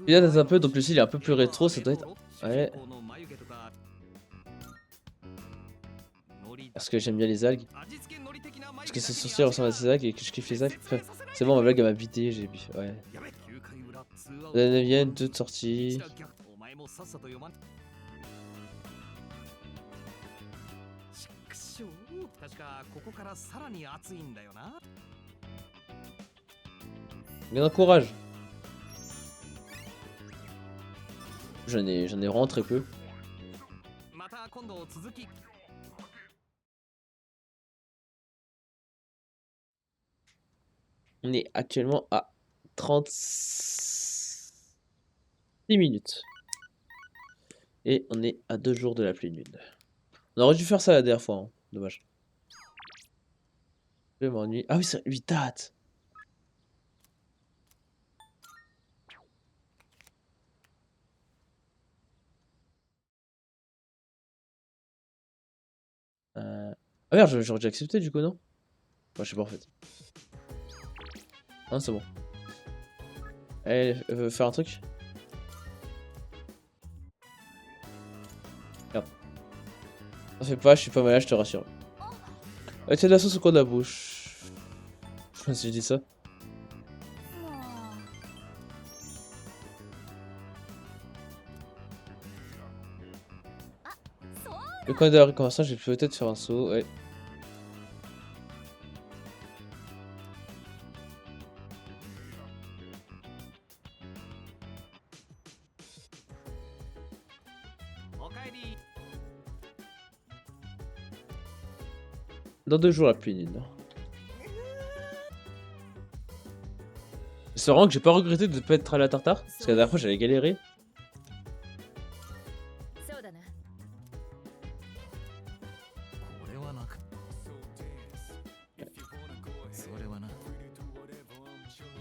Il date un peu, donc le style est un peu plus rétro, ça doit être. Ouais. Parce que j'aime bien les algues. Parce que c'est censé ressembler à ces algues et que je kiffe les algues. Enfin, c'est bon, ma blague elle m'a bité, j'ai dit. Ouais. La 9ème, 2 de sortie. Bien encourage. J'en ai vraiment très peu. On est actuellement à 36 minutes. Et on est à 2 jours de la pleine lune. On aurait dû faire ça la dernière fois, hein. Dommage. Je m'ennuie. Ah oui, ça lui date. Ah merde, j'aurais dû accepter du coup, non? Ouais, je sais pas en fait. Non, c'est bon. Elle veut faire un truc? Merde. T'en fais pas, je suis pas malade, je te rassure. Tu as de la sauce au coin de la bouche. Je me suis dit ça. Le coin de la réconversion, je vais peut-être faire un saut. Ouais. Dans 2 jours, la pluie lune. C'est vraiment que j'ai pas regretté de pas être allé à Tartare. Parce que la dernière fois, j'avais galéré.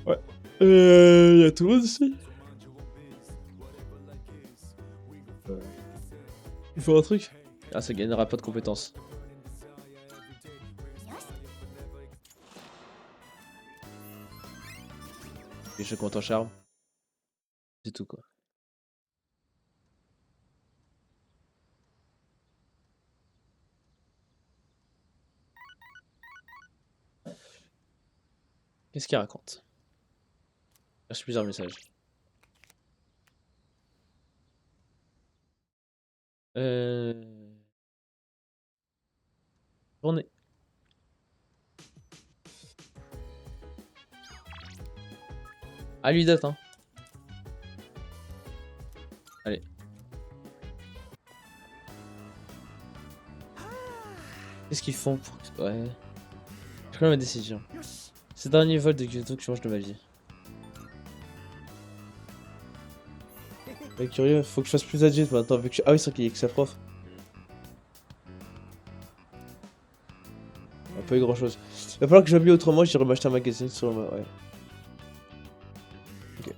Ouais. Y'a tout le monde ici. Il faut un truc. Ah, ça gagnera pas de compétences. Et je compte en charme. C'est tout quoi. Qu'est-ce qu'il raconte? J'ai plusieurs messages. Euh... Journée. Ah, lui date, hein. Allez. Qu'est-ce qu'ils font pour... Ouais. Je prends ma décision. C'est le dernier vol de Kyoto que je mange de ma vie. Ouais, curieux, faut que je fasse plus adulte maintenant vu que je... Ah oui, c'est vrai qu'il y a que sa prof. Pas eu grand chose. Il va falloir que j'oublie autrement, j'irai m'acheter un magazine sur ma... Ouais. Ok.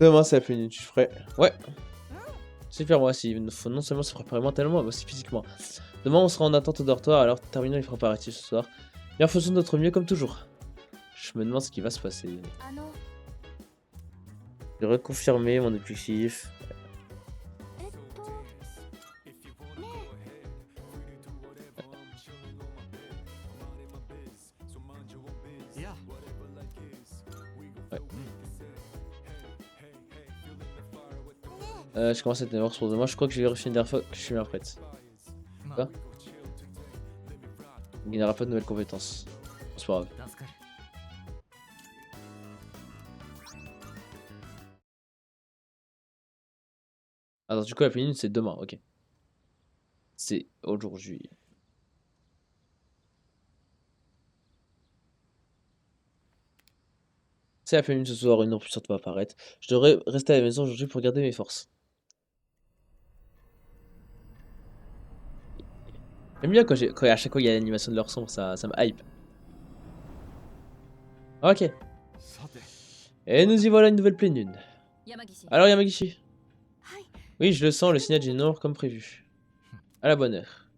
Demain, c'est la pleine tu ferais... Ouais. Super, moi aussi. Il faut non seulement se préparer mentalement, mais aussi physiquement. Demain, on sera en attente au dortoir, alors terminons les préparatifs ce soir. Bien, faisons de notre mieux comme toujours. Je me demande ce qui va se passer. J'ai reconfirmé mon objectif. Ouais. Je commence à être nerveux pour demain. Je crois que je vais vérifier une dernière fois que je suis bien prête. Quoi? Il n'y aura pas de nouvelles compétences. C'est pas grave. Alors du coup la pleine lune c'est demain, ok. C'est aujourd'hui. C'est la pleine lune ce soir, une ombre puissante va apparaître. Je devrais rester à la maison aujourd'hui pour garder mes forces. J'aime bien quand à chaque fois il y a l'animation de leur sombre, ça me hype. Ok. Et nous y voilà une nouvelle pleine lune. Alors Yamagishi. Oui, je le sens, le signal du nord comme prévu. À la bonne heure.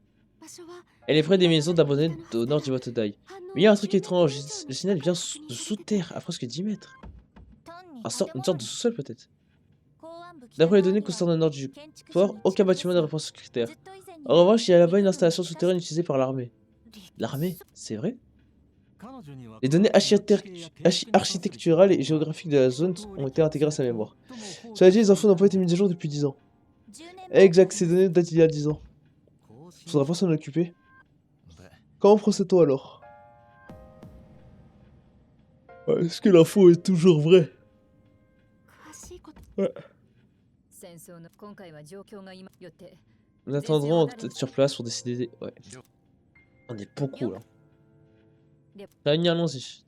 Elle est près des maisons d'abonnés au nord du Watodai. Mais il y a un truc étrange, le signal vient de sous terre, à presque 10 mètres. Une sorte de sous-sol peut-être. D'après les données concernant le nord du port, aucun bâtiment de réponse sécuritaire. En revanche, il y a là-bas une installation souterraine utilisée par l'armée. L'armée? C'est vrai? Les données architecturales et géographiques de la zone ont été intégrées à sa mémoire. Cela dit, les infos n'ont pas été mises à jour depuis 10 ans. Exact, ces données datent d'il y a 10 ans. Faudra pas s'en occuper. Comment procède-t-on alors? Est-ce que l'info est toujours vraie? Ouais. Nous attendrons peut-être sur place pour décider. Ouais. On est beaucoup là. Réunis, allons-y.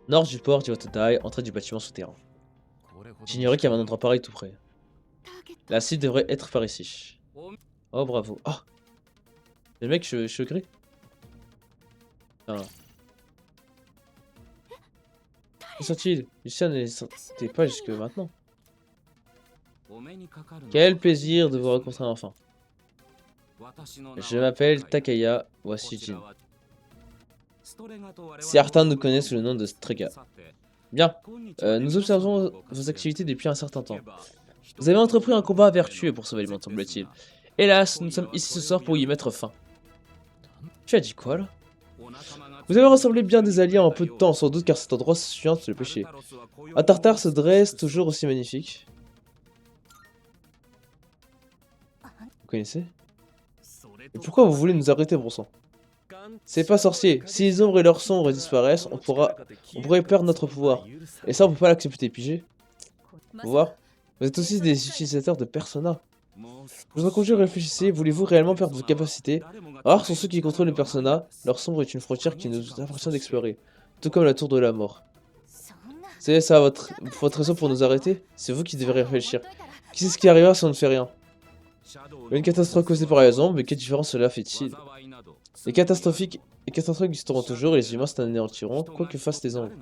Nord du port du Watodai, entrée du bâtiment souterrain. J'ignorais qu'il y avait un endroit pareil tout près. La cible devrait être par ici. Oh bravo. Oh, le mec, je suis gris. Où sont-ils? Lucien n'était pas jusque maintenant. Quel plaisir de vous rencontrer enfin. Je m'appelle Takaya, voici Jin. Certains nous connaissent sous le nom de Strega. Bien, nous observons vos activités depuis un certain temps. Vous avez entrepris un combat vertueux pour sauver le monde, semble-t-il. Hélas, nous sommes ici ce soir pour y mettre fin. Tu as dit quoi là? Vous avez rassemblé bien des alliés en peu de temps, sans doute car cet endroit suinte le péché. Un tartare se dresse toujours aussi magnifique. Vous connaissez? Et pourquoi vous voulez nous arrêter, bon sang? C'est pas sorcier. Si les ombres et leurs sombres disparaissent, on pourrait perdre notre pouvoir. Et ça, on peut pas l'accepter, pigé. Vous voir? Vous êtes aussi des utilisateurs de Persona. Je vous en conjure, réfléchissez, voulez-vous réellement perdre vos capacités? Rares sont ceux qui contrôlent les Persona, leur sombre est une frontière qui nous appartient d'explorer, tout comme la tour de la mort. C'est ça votre raison pour nous arrêter? C'est vous qui devez réfléchir. Qui sait ce qui arrivera si on ne fait rien? Une catastrophe causée par les ombres, mais quelle différence cela fait-il? Les catastrophes existeront toujours et les humains s'anéantiront, quoi que fassent les ombres.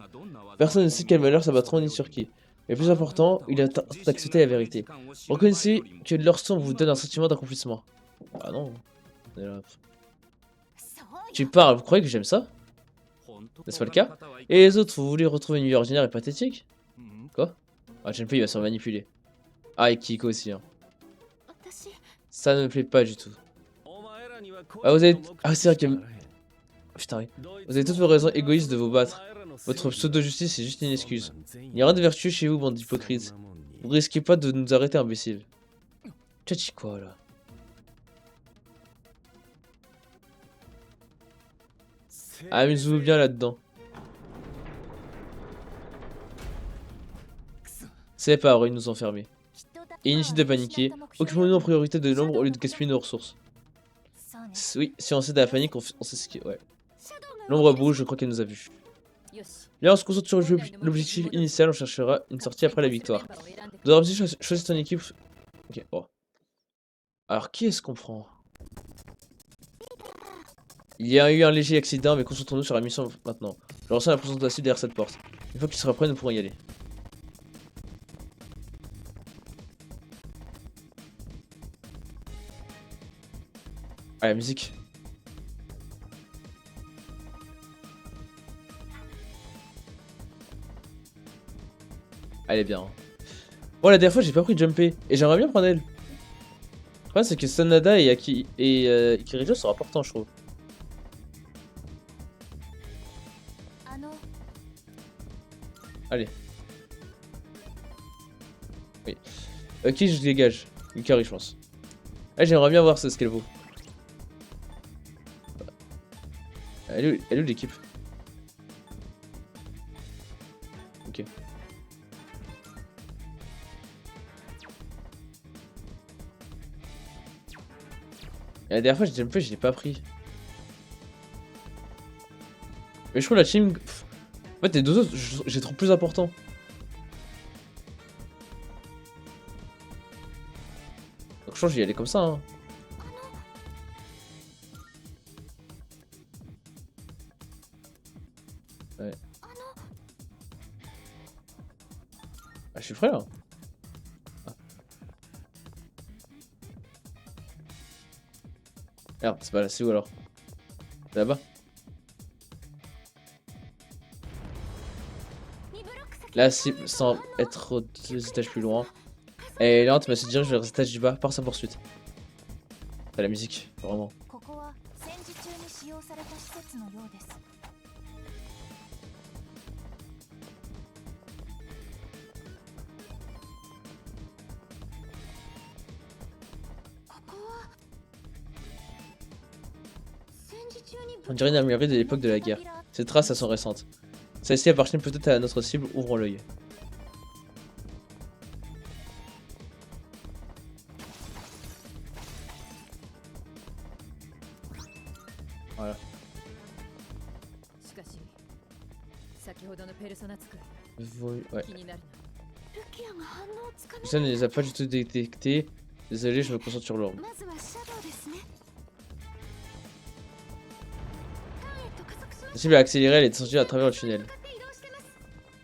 Personne ne sait quel malheur s'abattront ni sur qui. Mais plus important, il est d'accepter la vérité. Reconnaissez que leur son vous donne un sentiment d'accomplissement. Ah non. Tu parles, vous croyez que j'aime ça? N'est-ce pas le cas? Et les autres, vous voulez retrouver une vie ordinaire et pathétique? Quoi? Ah, Junpei il va se faire manipuler. Ah, et Kiko aussi, hein. Ça ne me plaît pas du tout. Ah, vous avez... Ah, c'est vrai que... Putain, oui. Vous avez toutes vos raisons égoïstes de vous battre. Votre pseudo-justice est juste une excuse. Il n'y a rien de vertueux chez vous, bande d'hypocrites. Vous risquez pas de nous arrêter, imbécile. Tu as dit quoi, là? Amusez-vous bien là-dedans. C'est pas vrai, ils nous enfermer. Et inutile de paniquer. Occupons-nous en priorité de l'ombre au lieu de gaspiller nos ressources. Oui, si on cède à la panique, on sait ce qui est... Ouais. L'ombre bouge, je crois qu'elle nous a vus. Bien, on se concentre sur l'objectif initial, on cherchera une sortie après la victoire. Vous aurez aussi choisi ton équipe. Ok, oh. Alors, qui est-ce qu'on prend? Il y a eu un léger accident, mais concentrons-nous sur la mission maintenant. Je ressens la présence de l'acide derrière cette porte. Une fois qu'il sera prêt, nous pourrons y aller. Ah, la musique. Elle est bien. Hein. Bon, la dernière fois, j'ai pas pris Junpei. Et j'aimerais bien prendre elle. Le problème, c'est que Sanada et Kirijo sont importants, je trouve. Allez. Oui. Qui je dégage? Yukari, je pense. Ah, j'aimerais bien voir ce qu'elle vaut. Elle est où l'équipe? Ok. Et la dernière fois, j'ai Junpei, je l'ai pas pris. Mais je trouve la team. En fait, les deux autres, j'ai trop plus important. Donc je pense que j'y aller comme ça. Hein. Ouais. Ah, je suis prêt là. Ah. Merde, c'est pas là, c'est où alors? Là-bas. Là, sans être 2 étages plus loin. Et là, tu m'as se dirige vers les étages du bas par sa poursuite. C'est la musique, vraiment. On dirait une armurerie de l'époque de la guerre. Ces traces, elles sont récentes. Celles-ci appartiennent peut-être à notre cible, ouvrons l'œil. Voilà. Ouais. Ça ne les a pas du tout détectés. Désolé, je me concentre sur l'ordre. La cible a accéléré, elle est descendue à travers le tunnel.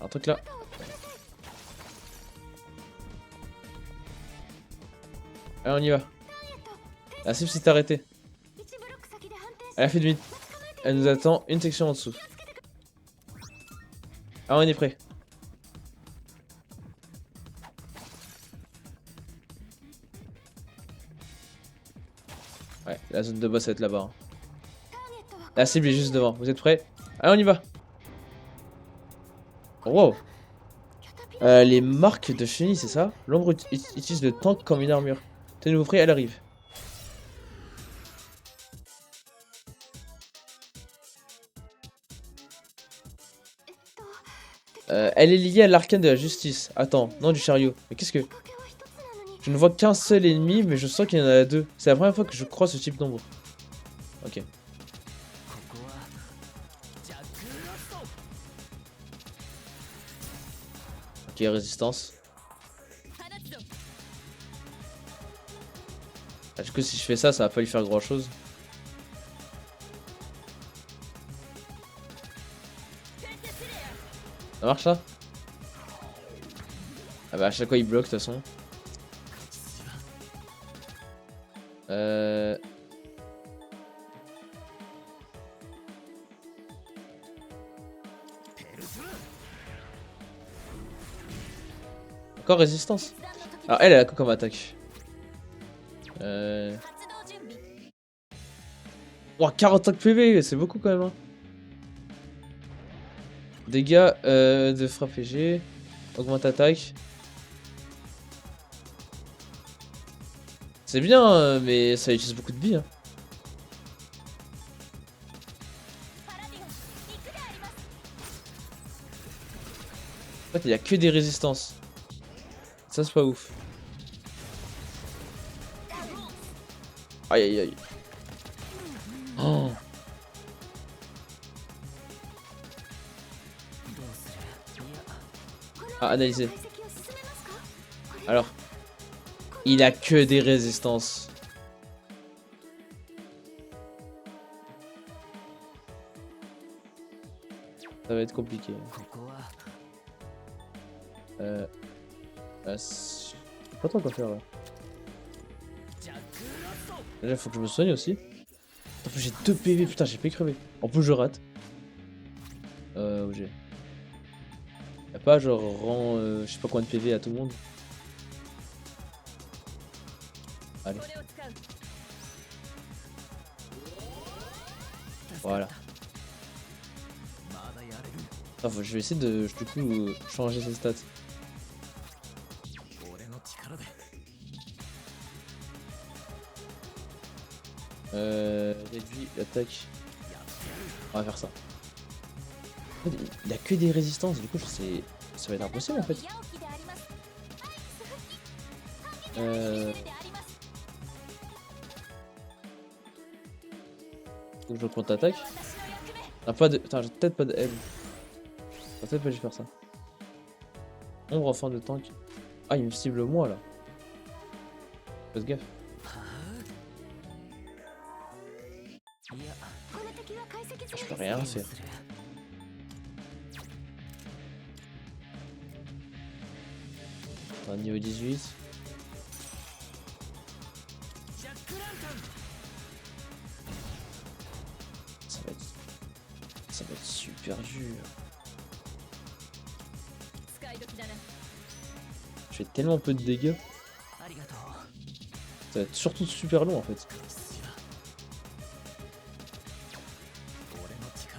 Un truc là. Allez, on y va. La cible s'est arrêtée. Elle a fait demi. Elle nous attend une section en dessous. Ah, on est prêt. Ouais, la zone de boss va être là-bas. Hein. La cible est juste devant. Vous êtes prêts? Allez, on y va. Wow. Les marques de chenilles, c'est ça? L'ombre utilise le tank comme une armure. Tenez-vous prêts, elle arrive. Elle est liée à l'arcane de la justice. Attends, non du chariot. Mais qu'est-ce que... Je ne vois qu'un seul ennemi, mais je sens qu'il y en a deux. C'est la première fois que je crois ce type d'ombre. Ok. Ok, résistance. Ah, du coup, si je fais ça, ça va pas lui faire grand chose. Ça marche ça? Ah bah à chaque fois il bloque de toute façon. Encore résistance. Alors elle a quoi comme attaque? Ouah, 45 PV, c'est beaucoup quand même. Hein. Dégâts de frappe PG. Augmente attaque. C'est bien, mais ça utilise beaucoup de billes. Hein. En fait, il y a que des résistances. Ça, c'est pas ouf. Aïe aïe aïe. Oh. Ah, analyser. Alors, il a que des résistances. Ça va être compliqué. Je sais pas trop quoi faire là. Déjà, faut que je me soigne aussi. Attends, j'ai 2 PV, putain, j'ai fait crever. En plus, je rate. Où j'ai. Y'a pas genre rend je sais pas combien de PV à tout le monde. Allez. Voilà. Ah, je vais essayer de du coup changer ses stats. Réduit l'attaque. On va faire ça. En fait, il a que des résistances, du coup ça va être impossible en fait. Faut que je compte attaque. On a pas de... Putain, j'ai peut-être pas de L. Peut-être pas dû faire ça. Ombre en fin de tank. Ah, il me cible moi là. Faites gaffe. Je peux rien faire. On est niveau 18. Ça va être super dur. Je fais tellement peu de dégâts. Ça va être surtout super long en fait.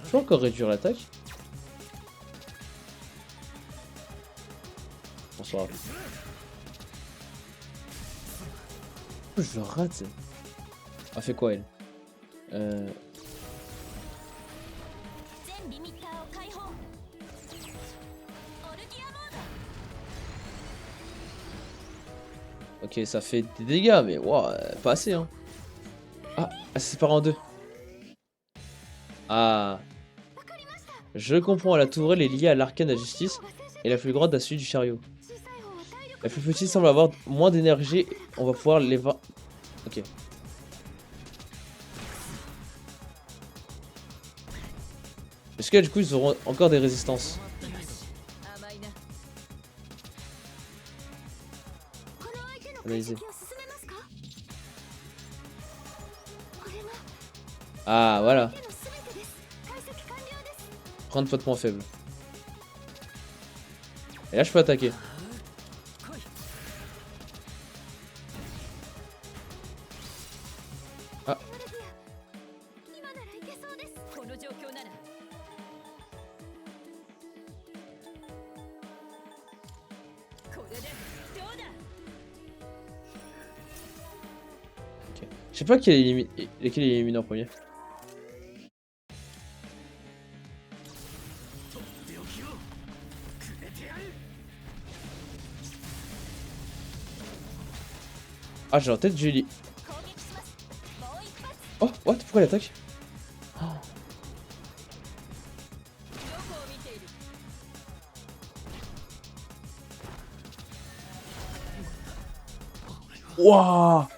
Je peux encore réduire l'attaque. Bonsoir. Je le rate. Elle fait quoi elle? Ok, ça fait des dégâts, mais wow, pas assez hein. Ah, elle se sépare en deux. Ah. Je comprends, la tourelle est liée à l'arcane de la justice et la plus grande à celui du chariot. La plus petite semble avoir moins d'énergie, on va pouvoir les voir. Ok. Est-ce que du coup ils auront encore des résistances? Analyser. Ah voilà. Prendre poids de point faible. Et là je peux attaquer. Ah. Ok. Je sais pas lesquels il élimine en premier. Ah, j'ai en tête Julie. Oh, what? Pourquoi elle attaque? Oh. Wouah!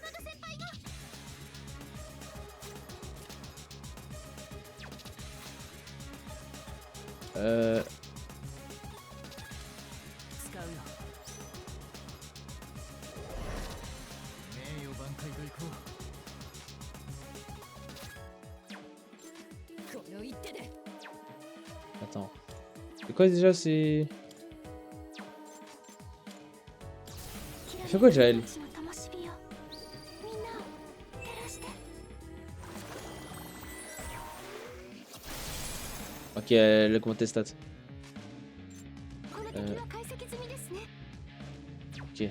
Attends. C'est quoi déjà c'est... Il fait quoi déjà elle? Ok, elle a augmenté stats. Ok.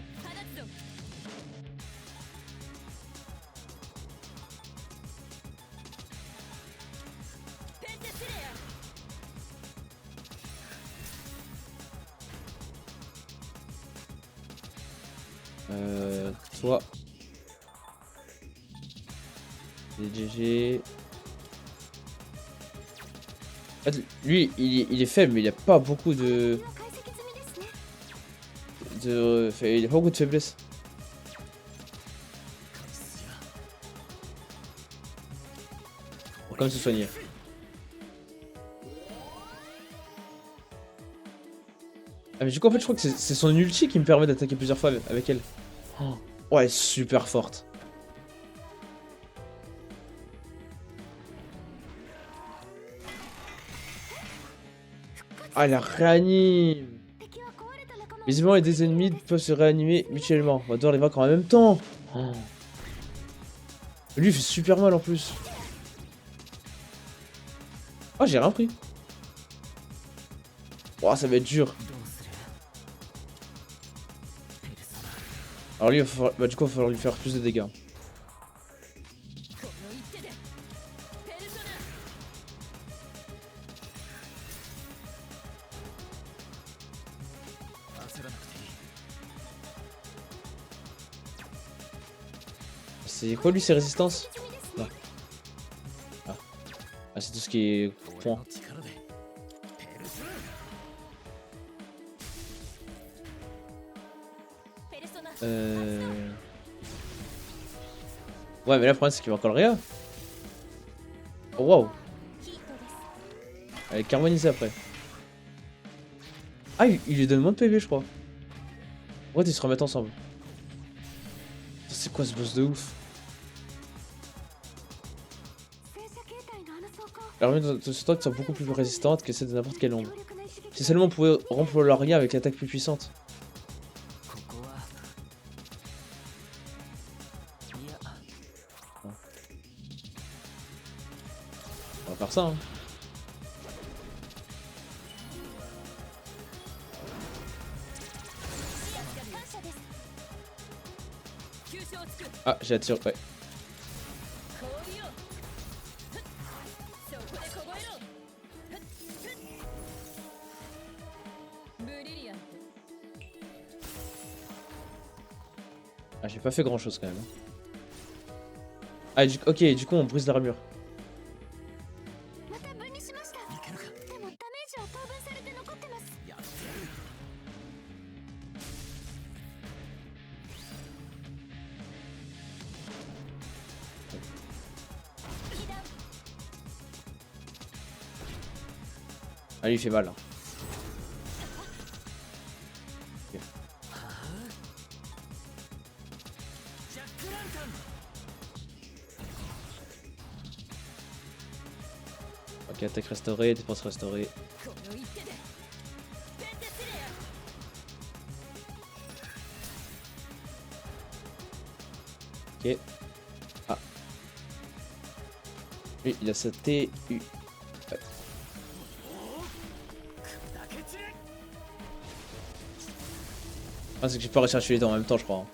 Toi. Les GG. En fait, lui, il est faible, mais il a pas beaucoup de... il a pas beaucoup de faiblesse. On va quand même se soigner. Ah mais du coup en fait je crois que c'est son ulti qui me permet d'attaquer plusieurs fois avec elle. Oh, ouais, elle est super forte. Ah, elle la réanime. Visiblement les deux ennemis peuvent se réanimer mutuellement. On va devoir les vaincre en même temps. Oh. Lui il fait super mal en plus. Oh, j'ai rien pris. Oh, ça va être dur. Alors lui, il va falloir... bah, du coup, il va falloir lui faire plus de dégâts. C'est quoi lui ses résistances? Non. Ah, Ah, c'est tout ce qui est point. Ouais, mais là, le problème, c'est qu'il va encore le réa. Oh, waouh. Elle est carbonisée après. Ah, il lui donne moins de PV, je crois. Ouais, ils se remettent ensemble. C'est quoi ce boss de ouf? L'armée de ce stock sont beaucoup plus résistante que celle de n'importe quelle ombre. Si seulement on pouvait rompre leur lien avec l'attaque plus puissante. On va faire ça, hein. Ah, j'ai attiré, ouais. Ah, j'ai pas fait grand chose quand même. Ah, ok, du coup on brise l'armure. Ah, lui il fait mal. Hein. Okay. Ok, attaque restaurée, défense restaurée. Ok. Ah. Lui, il a sa TU. Ouais. Ah, c'est que j'ai pas réussi à tuer les deux en même temps, je crois. Hein.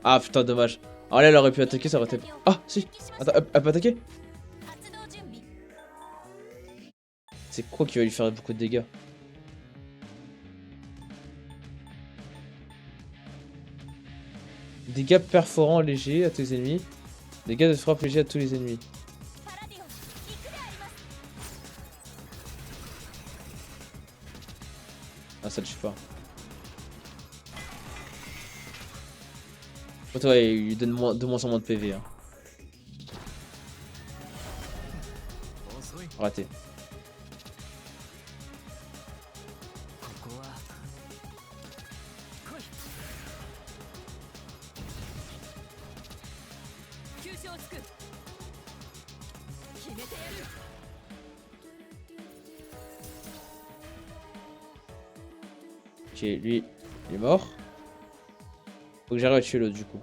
Ah putain, dommage. Alors là, elle aurait pu attaquer, ça aurait été. Ah, si. Attends, elle peut attaquer? C'est quoi qui va lui faire beaucoup de dégâts? Dégâts perforants légers à tous les ennemis. Dégâts de frappe légers à tous les ennemis. Ah, ça le tue pas. Ouais, il lui donne de moins en moins de PV. Hein. Raté. Ok, lui, il est mort. Faut que j'arrive à tuer l'autre du coup.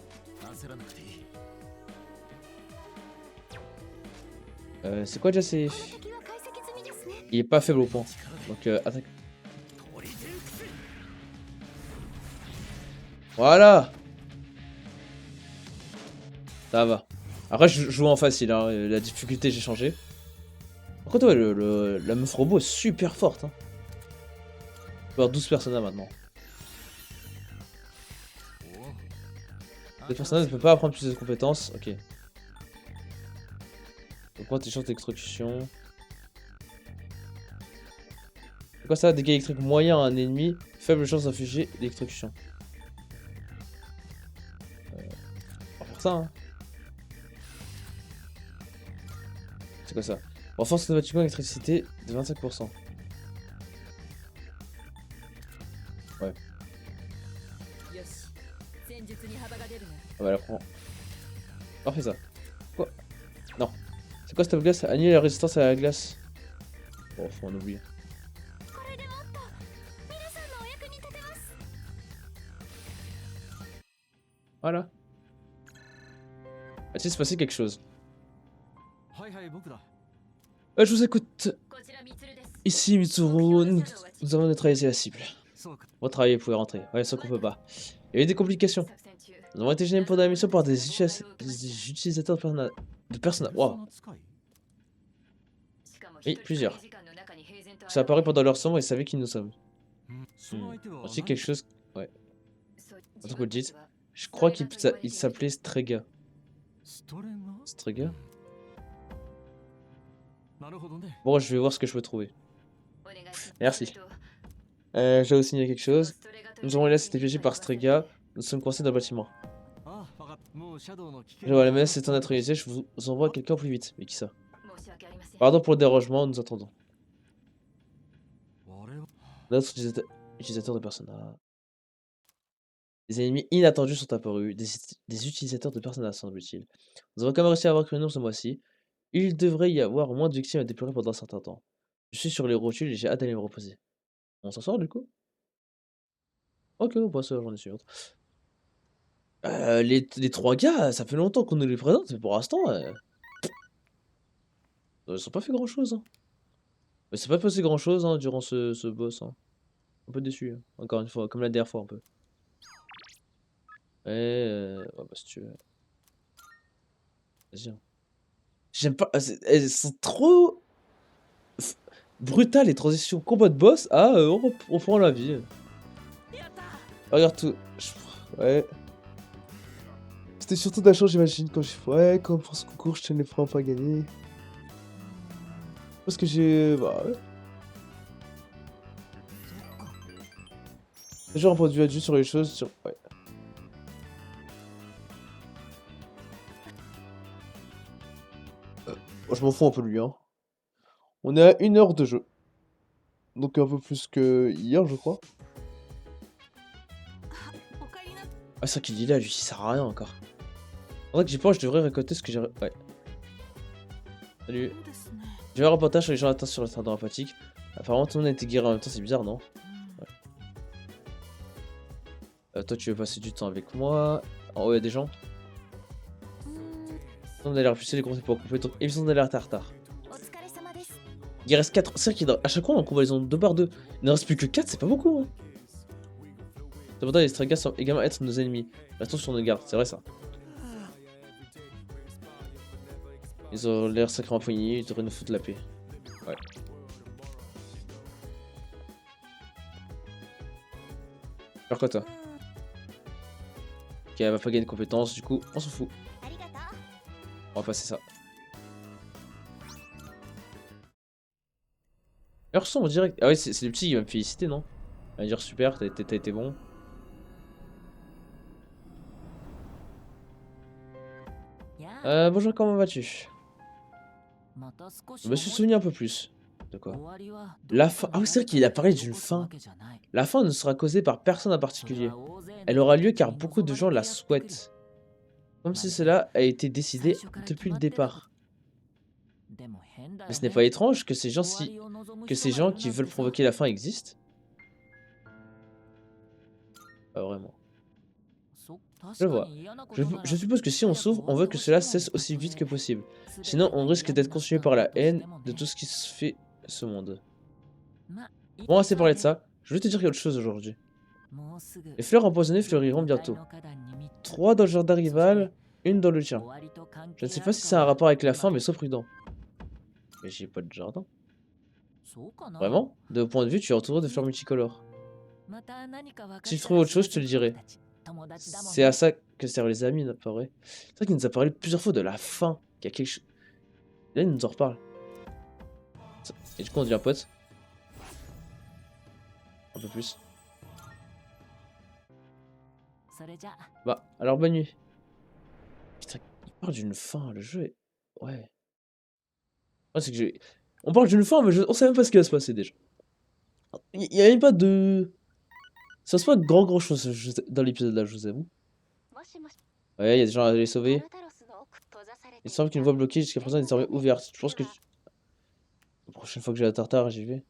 C'est quoi déjà c'est... Il est pas faible au point. Donc attaque. Voilà. Ça va. Après je joue en facile, hein. La difficulté j'ai changé. Par contre ouais, la meuf robot est super forte. Hein. On peut avoir 12 personnages maintenant. Le personnage ne peut pas apprendre plus de compétences. Ok. Augmente tes chances d'exécution. C'est quoi ça? Dégâts électriques moyens à un ennemi. Faible chance d'infliger l'électrocution. On va faire ça hein. C'est quoi ça? Renforce automatiquement l'électricité de 25%. Ouais. Ah bah elle prend. Parfait ça. Quoi? Non. C'est quoi cette glace? Annuler la résistance à la glace. Oh, faut en oublier. Voilà. Ah, si, c'est passé quelque chose. Je vous écoute. Ici, Mitsuru, nous avons neutralisé la cible. Votre travail, vous pouvez rentrer. Ouais, sans qu'on peut pas. Il y a eu des complications. Nous avons été gênés pour la mission par des utilisateurs de personnages. Waouh. Oui, plusieurs. Ça apparaît pendant leur sombre et savaient qui nous sommes. Ensuite, quelque chose. Ouais. En tant que vous le dites, je crois qu'il s'appelait Strega. Strega? Bon, je vais voir ce que je peux trouver. Merci. J'ai aussi signé quelque chose. Nous avons là été piégés par Strega. Nous sommes coincés dans le bâtiment. Je vois la menace s'est neutralisée. Je vous envoie quelqu'un plus vite. Mais qui ça? Pardon pour le dérangement, nous attendons. Notre utilisateur de Persona. Des ennemis inattendus sont apparus. Des utilisateurs de Persona, semble-t-il. Nous avons quand même réussi à avoir que nous ce mois-ci. Il devrait y avoir moins de victimes à déplorer pendant un certain temps. Je suis sur les rotules et j'ai hâte d'aller me reposer. On s'en sort du coup? Ok, on passe à la journée suivante. Les trois gars, ça fait longtemps qu'on nous les présente, mais pour l'instant, ils ont pas fait grand-chose. Hein. Mais c'est pas passé grand-chose hein, durant ce boss. Hein. Un peu déçu, hein. Encore une fois, comme la dernière fois un peu. Ouais, bah si tu veux. Vas-y. Hein. J'aime pas. Elles sont trop brutales les transitions combat de boss à on reprend la vie. Regarde tout. Ouais. C'était surtout de la chance, j'imagine, quand je. Ouais, quand pour ce concours, je tiens les freins pas à gagner. Parce que j'ai. Bah ouais. Déjà un point de vue adulte sur les choses. Sur... Ouais. Je m'en fous un peu de lui, hein. On est à 1 heure de jeu. Donc un peu plus que hier, je crois. Ah, c'est vrai qu'il dit là, lui, il sert à rien encore. En vrai que j'y pense, je devrais récolter ce que j'ai... Ouais. Salut. J'ai un reportage sur les gens atteints sur le syndrome empathique. Apparemment, tout le monde a été guéri en même temps, c'est bizarre, non? Ouais. Toi, tu veux passer du temps avec moi. En haut, il y a des gens. On a l'air plus les conseils pour couper, donc émission d'alerte à retard. Il reste 4. C'est vrai qu'à chaque fois, on combat les ondes 2 par 2. Il ne reste plus que 4, c'est pas beaucoup. Hein. Cependant, les Stragas semblent également être nos ennemis. Restons sur nos gardes, c'est vrai ça. Ils ont l'air sacrément poignés, ils devraient nous foutre la paix. Ouais. Faire quoi toi? Ok, elle va pas gagner de compétences, du coup, on s'en fout. On va passer ça. Alors son direct. Ah ouais, c'est le petit qui va me féliciter, non? Il va me dire super, t'as été bon. Bonjour, comment vas-tu? Je me suis souvenu un peu plus. De quoi? La fin. Ah oui, c'est vrai qu'il a parlé d'une fin. La fin ne sera causée par personne en particulier. Elle aura lieu car beaucoup de gens la souhaitent. Comme si cela a été décidé depuis le départ. Mais ce n'est pas étrange que ces gens qui veulent provoquer la fin existent. Pas vraiment. Je vois. Je suppose que si on s'ouvre, on veut que cela cesse aussi vite que possible. Sinon, on risque d'être consumé par la haine de tout ce qui se fait ce monde. Bon, assez parlé de ça. Je voulais te dire quelque chose aujourd'hui. Les fleurs empoisonnées fleuriront bientôt. 3 dans le jardin rival, 1 dans le tien. Je ne sais pas si ça a un rapport avec la fin, mais sois prudent. Mais j'ai pas de jardin. Vraiment? De mon point de vue, tu es entouré de fleurs multicolores. Si je trouve autre chose, je te le dirai. C'est à ça que servent les amis, pas vrai? C'est vrai qu'il nous a parlé plusieurs fois de la fin. Qu'il y a quelque chose. Là, il nous en reparle. Et du coup, on devient pote. Un peu plus. Bah, alors bonne nuit. Putain, il parle d'une fin, le jeu est... Ouais. Ouais, c'est que j'ai... On parle d'une fin, mais on sait même pas ce qui va se passer déjà. Il y a même pas de... Ça se passe pas grand chose dans l'épisode là, je vous avoue. Ouais, il y a des gens à les sauver. Il semble qu'une voie bloquée jusqu'à présent est désormais ouverte. Je pense que... La prochaine fois que j'ai la tartare, j'y vais.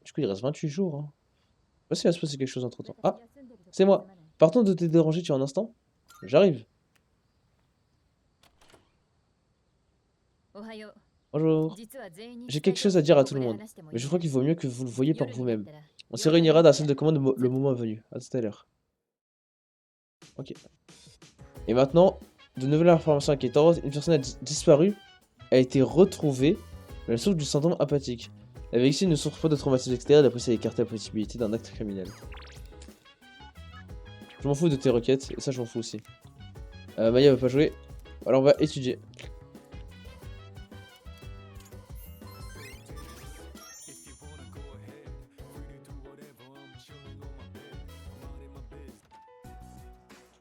Du coup, il reste 28 jours. Hein. Je sais pas s'il va se passer quelque chose entre temps. Ah, c'est moi. Partons de te déranger, tu as un instant? J'arrive. Bonjour. J'ai quelque chose à dire à tout le monde. Mais je crois qu'il vaut mieux que vous le voyiez par vous-même. On se réunira dans la salle de commande le moment venu. À tout à l'heure. Ok. Et maintenant, de nouvelles informations inquiétantes. Une personne a disparu, a été retrouvée, mais elle souffre du syndrome apathique. La victime ne souffre pas de traumatisme extérieur, d'après ça a écarté la possibilité d'un acte criminel. Je m'en fous de tes requêtes, et ça je m'en fous aussi. Maya va pas jouer. Alors on va étudier.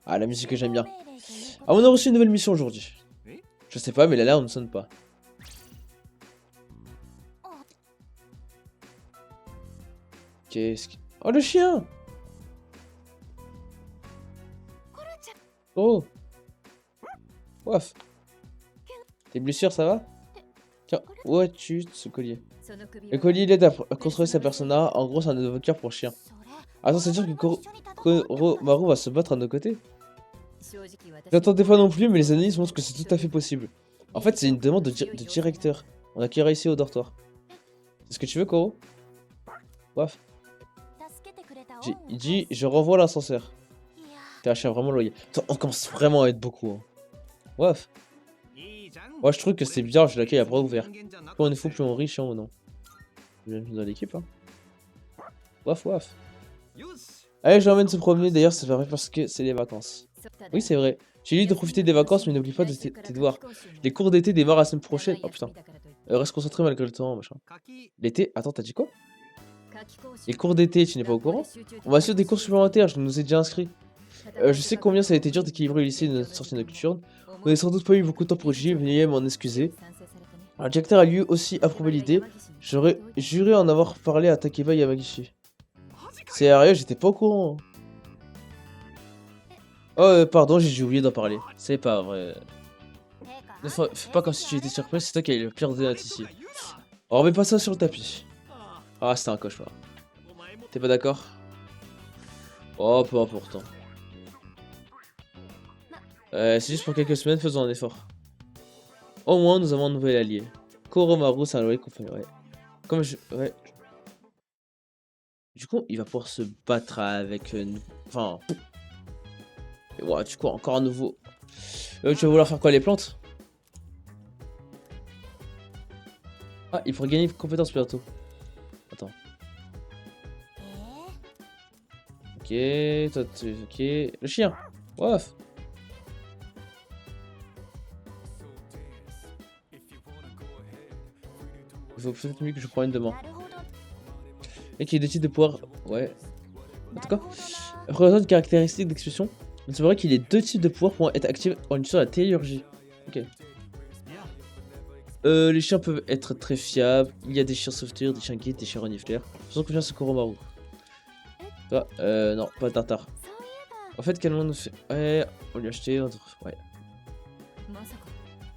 Ah, la musique que j'aime bien. Ah, on a reçu une nouvelle mission aujourd'hui. Je sais pas, mais l'alarme ne sonne pas. Qu'est-ce que... Oh, le chien! Oh! Waf! Tes blessures, ça va? Tiens, où as-tu ce collier? Le collier, il aide à construire sa persona. En gros, c'est un évoqueur pour chien. Attends, c'est sûr que Koromaru va se battre à nos côtés? J'attendais pas non plus, mais les analyses montrent que c'est tout à fait possible. En fait, c'est une demande de directeur. On a Kira ici au dortoir. C'est ce que tu veux, Koro? Waf. Il dit, je renvoie l'ascenseur. T'es un chien vraiment loyal. Attends, on commence vraiment à être beaucoup. Hein. Waf. Moi, je trouve que c'est bien, je l'accueille à bras ouverts. Plus on est fou, plus on rit, chiant ou non. Bienvenue dans l'équipe, hein. Waf, waf. Allez, j'emmène se promener. D'ailleurs, c'est vrai parce que c'est les vacances. Oui, c'est vrai. J'ai dit de profiter des vacances, mais n'oublie pas de tes devoirs. Les cours d'été démarrent la semaine prochaine. Oh putain. Reste concentré malgré le temps, machin. L'été. Attends, t'as dit quoi? Les cours d'été, tu n'es pas au courant? On va sur des cours supplémentaires, je nous ai déjà inscrit. Je sais combien ça a été dur d'équilibrer le lycée et notre sortie nocturne. On n'a sans doute pas eu beaucoup de temps pour étudier, veuillez m'en excuser. Alors, le directeur a lui aussi approuvé l'idée. J'aurais juré en avoir parlé à Takeba Yamagishi. Sérieux, j'étais pas au courant. Oh, pardon, j'ai dû oublier d'en parler. C'est pas vrai. Fais pas comme si tu étais surpris, c'est toi qui as le pire des notes ici. On remet pas ça sur le tapis. Ah, c'était un cauchemar. T'es pas d'accord? Oh, peu importe. C'est juste pour quelques semaines, faisons un effort. Au moins, nous avons un nouvel allié. Koromaru, c'est un allié qu'on fait, ouais. Comme je... Ouais. Du coup, il va pouvoir se battre avec nous. Enfin... Et ouais, du coup, encore un nouveau... tu vas vouloir faire quoi, les plantes? Ah, il pourrait gagner une compétence bientôt. Attends. Ok, toi, ok. Le chien. Waf. Il faut peut-être mieux que je prenne une demande. Et qu'il y ait des types de pouvoirs. Ouais. En tout cas, représente une caractéristique d'expression. Il semblerait qu'il y ait deux types de pouvoirs pouvant être actifs en utilisant la téléurgie. Ok. Les chiens peuvent être très fiables. Il y a des chiens sauveteurs, des chiens guides, des chiens renifleurs. Faisons confiance à Koromaru. Toi, non, pas de tartare. En fait, quel monde fait. Ouais, on lui a acheté. Ouais.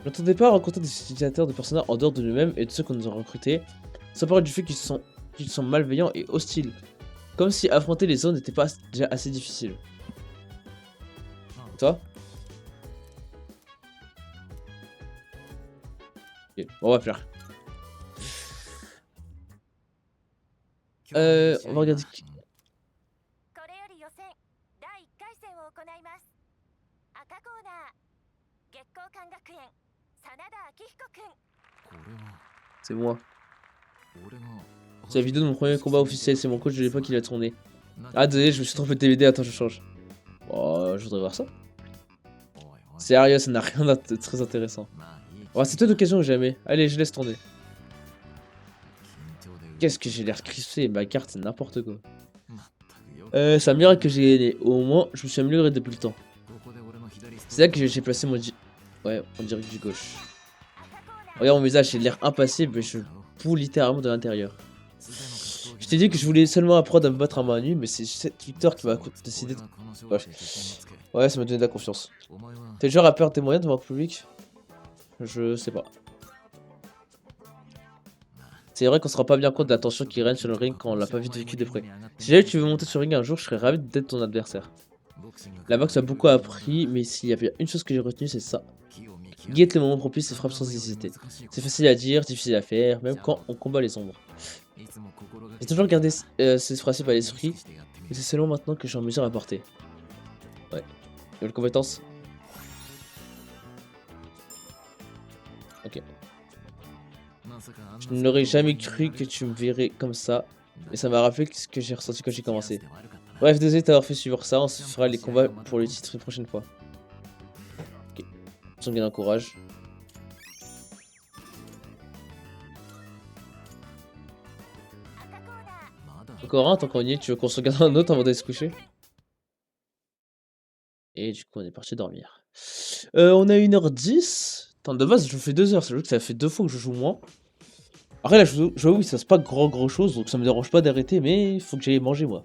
Notre départ rencontrer des utilisateurs de personnages en dehors de nous-mêmes et de ceux qu'on nous a recrutés. Ça part du fait qu'ils sont malveillants et hostiles. Comme si affronter les zones n'était pas déjà assez difficile. Toi? Ok, bon, on va faire. On va regarder. C'est moi. C'est la vidéo de mon premier combat officiel, c'est mon coach de l'époque qui l'a tourné. Ah désolé, je me suis trompé de DVD, attends je change. Oh, je voudrais voir ça. Sérieux, ça n'a rien de très intéressant. Oh, c'est toute l'occasion ou jamais. Allez, je laisse tourner. Qu'est-ce que j'ai l'air crispé, ma carte c'est n'importe quoi. C'est un miracle que j'ai gagné. Au moins, je me suis amélioré depuis le temps. C'est là que j'ai placé mon ouais, on dirait du gauche. Regarde mon visage, j'ai l'air impassible, mais je pouls littéralement de l'intérieur. Je t'ai dit que je voulais seulement apprendre à me battre à main nue, mais c'est cette victoire qui m'a décidé de... Ouais, ça m'a donné de la confiance. T'es le genre à perdre tes moyens devant le public? Je sais pas. C'est vrai qu'on se rend pas bien compte de la tension qui règne sur le ring quand on l'a pas vite vécu de près. Si jamais tu veux monter sur le ring un jour, je serais ravi d'être ton adversaire. La boxe a beaucoup appris, mais s'il y avait une chose que j'ai retenue, c'est ça. Guette le moment propice et frappe sans hésiter. C'est facile à dire, difficile à faire, même quand on combat les ombres. J'ai toujours gardé ces principes à l'esprit, mais c'est seulement maintenant que je suis en mesure à porter. Ouais. Nouvelle compétence. Ok. Je n'aurais jamais cru que tu me verrais comme ça, mais ça m'a rappelé ce que j'ai ressenti quand j'ai commencé. Bref, désolé d'avoir fait suivre ça, on se fera les combats pour le titre une prochaine fois. Sans gagner en courage. Encore un, tant qu'on y est, tu veux qu'on se regarde un autre avant d'aller se coucher? Et du coup, on est parti dormir. On a 1h10. Attends, de base, je fais 2 heures. C'est juste que ça fait 2 fois que je joue moins. Après, là, j'avoue, il se passe pas grand chose, donc ça me dérange pas d'arrêter, mais il faut que j'aille manger, moi.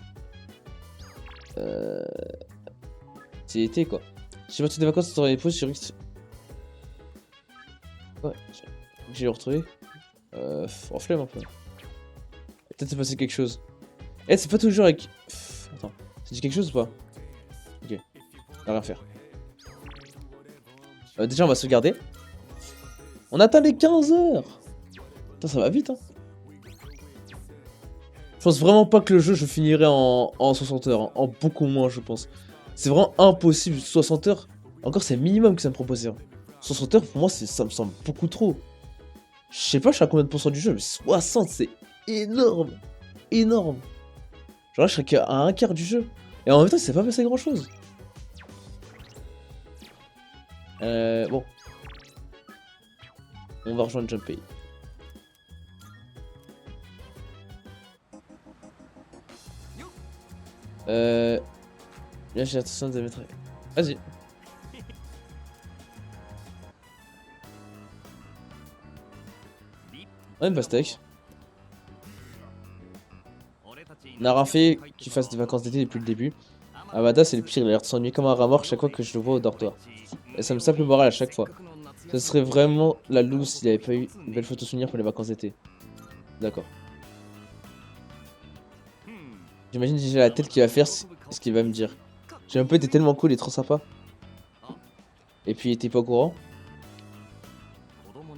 C'est l'été, quoi. Je sais pas, toutes les vacances, tu les pauses, je risque. Ouais, j'ai retrouvé. En flemme un peu. Peut-être c'est passé quelque chose. Eh, c'est pas toujours avec. Attends, ça dit quelque chose ou pas? Ok, y'a rien à faire. Déjà, on va sauvegarder. On atteint les 15 heures. Putain, ça va vite, hein. Je pense vraiment pas que le jeu, je finirai en 60 heures. Hein. En beaucoup moins, je pense. C'est vraiment impossible. 60 heures. Encore, c'est le minimum que ça me proposait. Hein. 60 heures, pour moi, ça me semble beaucoup trop. Je sais pas, je suis à combien de pourcents du jeu, mais 60, c'est énorme. Énorme. Genre là, je serais à un quart du jeu. Et en même temps, c'est pas passé grand chose. Bon. On va rejoindre Junpei. Là, j'ai l'intention de mettre. Vas-y. On a une pastèque. On a rien fait qu'il fasse des vacances d'été depuis le début. Amada, c'est le pire, il a l'air de s'ennuyer comme un rat mort chaque fois que je le vois au dortoir. Et ça me sape le moral à chaque fois. Ce serait vraiment la loose s'il avait pas eu une belle photo souvenir pour les vacances d'été. D'accord. J'imagine déjà la tête qu'il va faire, ce qu'il va me dire. J'ai un peu été tellement cool et trop sympa. Et puis il était pas au courant.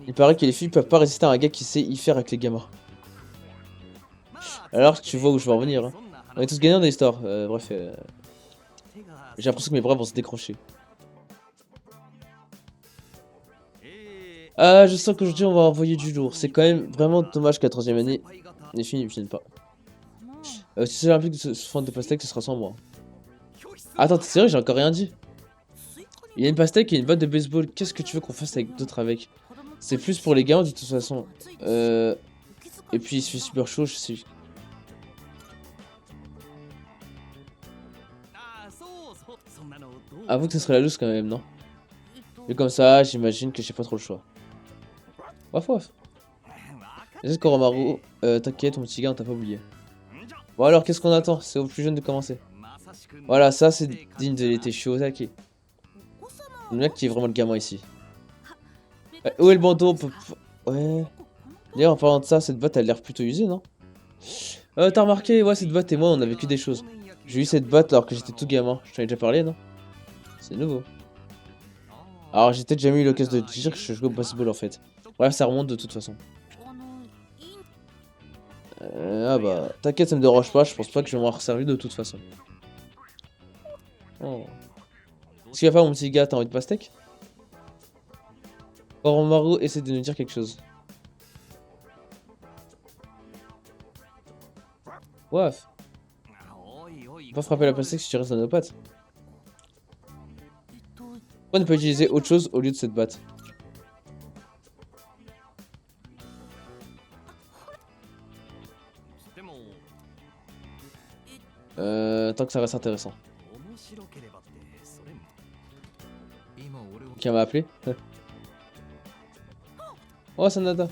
Il paraît que les filles peuvent pas résister à un gars qui sait y faire avec les gamins. Alors tu vois où je veux en venir. Hein. On est tous gagnants dans l'histoire. Bref. J'ai l'impression que mes bras vont se décrocher. Ah, je sens qu'aujourd'hui on va envoyer du lourd. C'est quand même vraiment dommage qu'à la 3ème année, les filles ne viennent pas. Si c'est l'implique de ce fond de pastèque, ce sera sans moi. Attends, t'es sérieux, j'ai encore rien dit. Il y a une pastèque et une batte de baseball. Qu'est-ce que tu veux qu'on fasse avec d'autres avec? C'est plus pour les gamins de toute façon. Et puis il se fait super chaud, je sais. Avoue que ce serait la loose quand même, non? Et comme ça, j'imagine que j'ai pas trop le choix. Waf waf. Est-ce que Koromaru, t'inquiète, mon petit gars, on t'a pas oublié. Bon alors, qu'est-ce qu'on attend? C'est au plus jeune de commencer. Voilà, ça c'est digne de l'été, je suis au taquet. Le mec qui est vraiment le gamin ici. Où est le bandeau? Ouais. D'ailleurs, en parlant de ça, cette botte a l'air plutôt usée, non? T'as remarqué, ouais, cette botte et moi, on a vécu des choses. J'ai eu cette botte alors que j'étais tout gamin. Je t'en ai déjà parlé, non? C'est nouveau. Alors, j'ai peut-être jamais eu l'occasion de dire que je jouais au baseball en fait. Bref, ça remonte de toute façon. Ah bah, t'inquiète, ça me dérange pas, je pense pas que je vais m'en resservir de toute façon. Oh. Qu'est-ce qu'il va faire, mon petit gars? T'as envie de pastèque? Oromaru essaie de nous dire quelque chose. Waf. On va frapper la pastèque si tu restes dans nos pattes. Pourquoi ne pas utiliser autre chose au lieu de cette batte? Tant que ça reste intéressant. Qui m'a appelé? Oh, Sanada.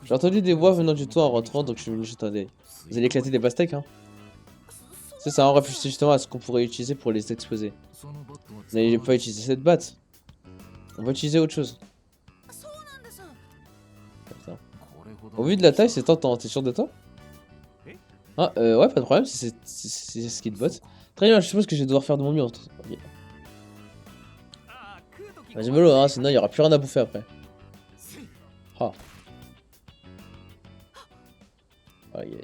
J'ai entendu des voix venant du toit en rentrant, donc je suis venu jeter un dé. Vous allez éclater des pastèques, hein? C'est ça, on réfléchit justement à ce qu'on pourrait utiliser pour les exposer. Vous n'allez pas utiliser cette batte. On va utiliser autre chose. Putain. Au vu de la taille, c'est tentant. T'es sûr de toi? Ah, ouais, pas de problème si c'est ce qui te botte. Très bien, je suppose que je vais devoir faire de mon mieux. Vas-y, mollo, hein, sinon il n'y aura plus rien à bouffer après. Ah. Ah, yeah.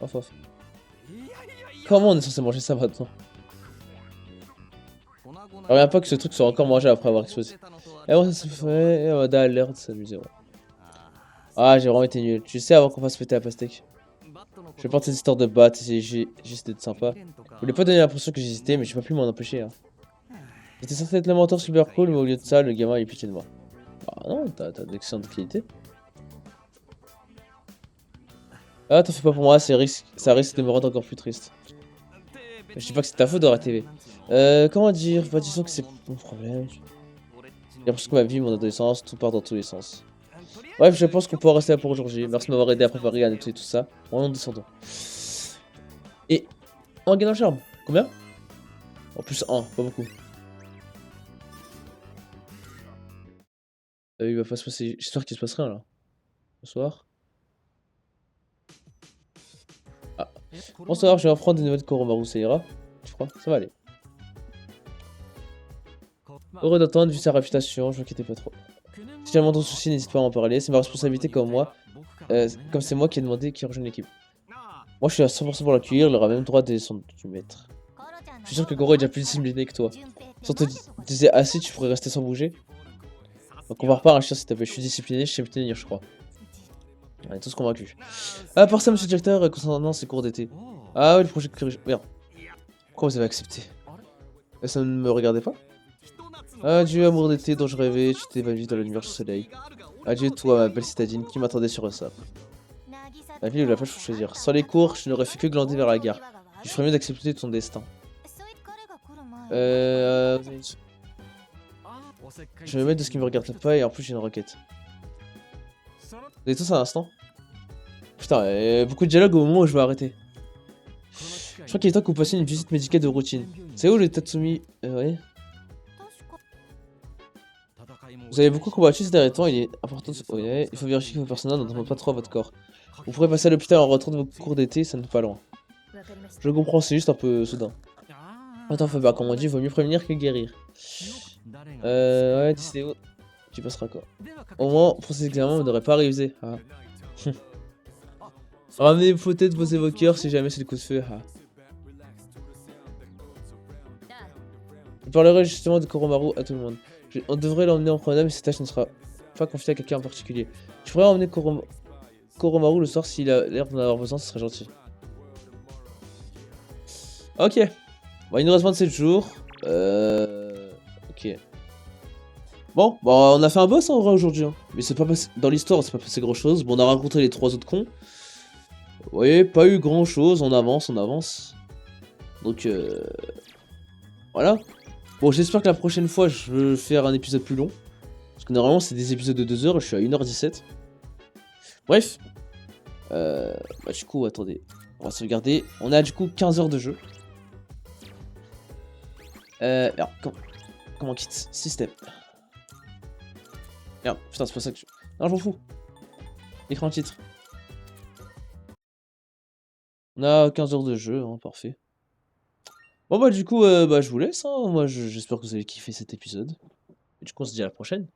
Off, off. Comment on est censé manger ça maintenant? Je reviens pas que ce truc soit encore mangé après avoir explosé. Et bon, ça se fait. Oda a l'air de s'amuser, ouais. Ah, j'ai vraiment été nul. Tu sais, avant qu'on fasse péter la pastèque. Je vais porter cette histoire de batte, j'ai juste d'être sympa. Je voulais pas donner l'impression que j'hésitais, mais j'ai pas pu m'en empêcher. Hein. C'était censé être le mentor super cool, mais au lieu de ça, le gamin il pitié de moi. Ah non, t'as d'excellentes qualités. Ah, t'en fais pas pour moi, ça risque de me rendre encore plus triste. Je dis pas que c'est ta faute d'avoir TV. Comment dire? Bah, disons que c'est mon problème. J'ai l'impression que ma vie, mon adolescence, tout part dans tous les sens. Bref, je pense qu'on pourra rester là pour aujourd'hui. Merci de m'avoir aidé à préparer, à nettoyer tout ça. En descendant. Et en gagnant le charme. Combien? En plus 1, pas beaucoup. Il va pas se passer. J'espère qu'il se passe rien là. Bonsoir. Ah. Bonsoir, je vais apprendre des nouvelles de Koromaru, ça ira? Tu crois? Ça va aller. Heureux d'entendre, vu sa réputation, je m'inquiétais pas trop. Si j'ai le moindre souci, n'hésite pas à en parler. C'est ma responsabilité comme moi. Comme c'est moi qui ai demandé qu'il rejoigne l'équipe. Moi je suis à 100% pour l'accueillir, il aura même droit de descendre du maître. Je suis sûr que Goro est déjà plus discipliné que toi. Si on te disait assez, tu pourrais rester sans bouger. Donc on va repartir un chien s'il te plaît, je suis discipliné, je sais me tenir je crois. On est tous convaincus. Ah, pour ça, monsieur le directeur, concernant ces cours d'été. Ah oui, le projet que... Merde. Pourquoi vous avez accepté? Ça ne me regardait pas? Adieu, amour d'été dont je rêvais, tu t'es évanoui dans la lumière du soleil. Adieu, toi, ma belle citadine, qui m'attendait sur un sable. La ville ou la plage, faut choisir. Sans les cours, je n'aurais fait que glander vers la gare. Je ferais mieux d'accepter ton destin. Je vais me mettre de ce qui me regarde pas et en plus j'ai une requête. Vous avez tous un instant? Putain, beaucoup de dialogue au moment où je vais arrêter. Je crois qu'il est temps que vous passiez une visite médicale de routine. C'est où le Tatsumi? Ouais. Vous avez beaucoup combattu ces derniers temps, il est important de... Ouais, il faut vérifier que vos personnages n'entendent pas trop à votre corps. Vous pourrez passer à l'hôpital en retour de vos cours d'été, ça n'est pas loin. Je comprends, c'est juste un peu soudain. Attends, faut comme on dit, vaut mieux prévenir que guérir. Ouais, Disney, tu passeras quoi? Au moins, pour ces examens, vous n'aurez pas révisé. Ah. Ramenez peut-être vos évoqueurs si jamais c'est le coup de feu. Ah. Je parlerai justement de Koromaru à tout le monde. On devrait l'emmener en promenade, mais cette tâche ne sera pas confiée à quelqu'un en particulier. Je pourrais emmener Koromaru le soir s'il a l'air d'en avoir besoin, ce serait gentil. Ok. Bon, il nous reste 27 jours. Ok. Bon, bah, on a fait un boss en vrai aujourd'hui. Hein. Mais c'est pas passé... Dans l'histoire, c'est pas passé grand chose. Bon, on a rencontré les 3 autres cons. Vous voyez, pas eu grand chose. On avance, on avance. Donc, voilà. Bon, j'espère que la prochaine fois, je vais faire un épisode plus long. Parce que normalement, c'est des épisodes de 2 heures et je suis à 1h17. Bref. Bah, du coup, attendez. On va sauvegarder. On a du coup 15 heures de jeu. Alors, comment on quitte? Système. Merde, putain, c'est pas ça que je... Non, je m'en fous. Écran titre. On a 15 heures de jeu, hein, parfait. Bon bah du coup, bah je vous laisse, hein. Moi j'espère que vous avez kiffé cet épisode. Et du coup on se dit à la prochaine.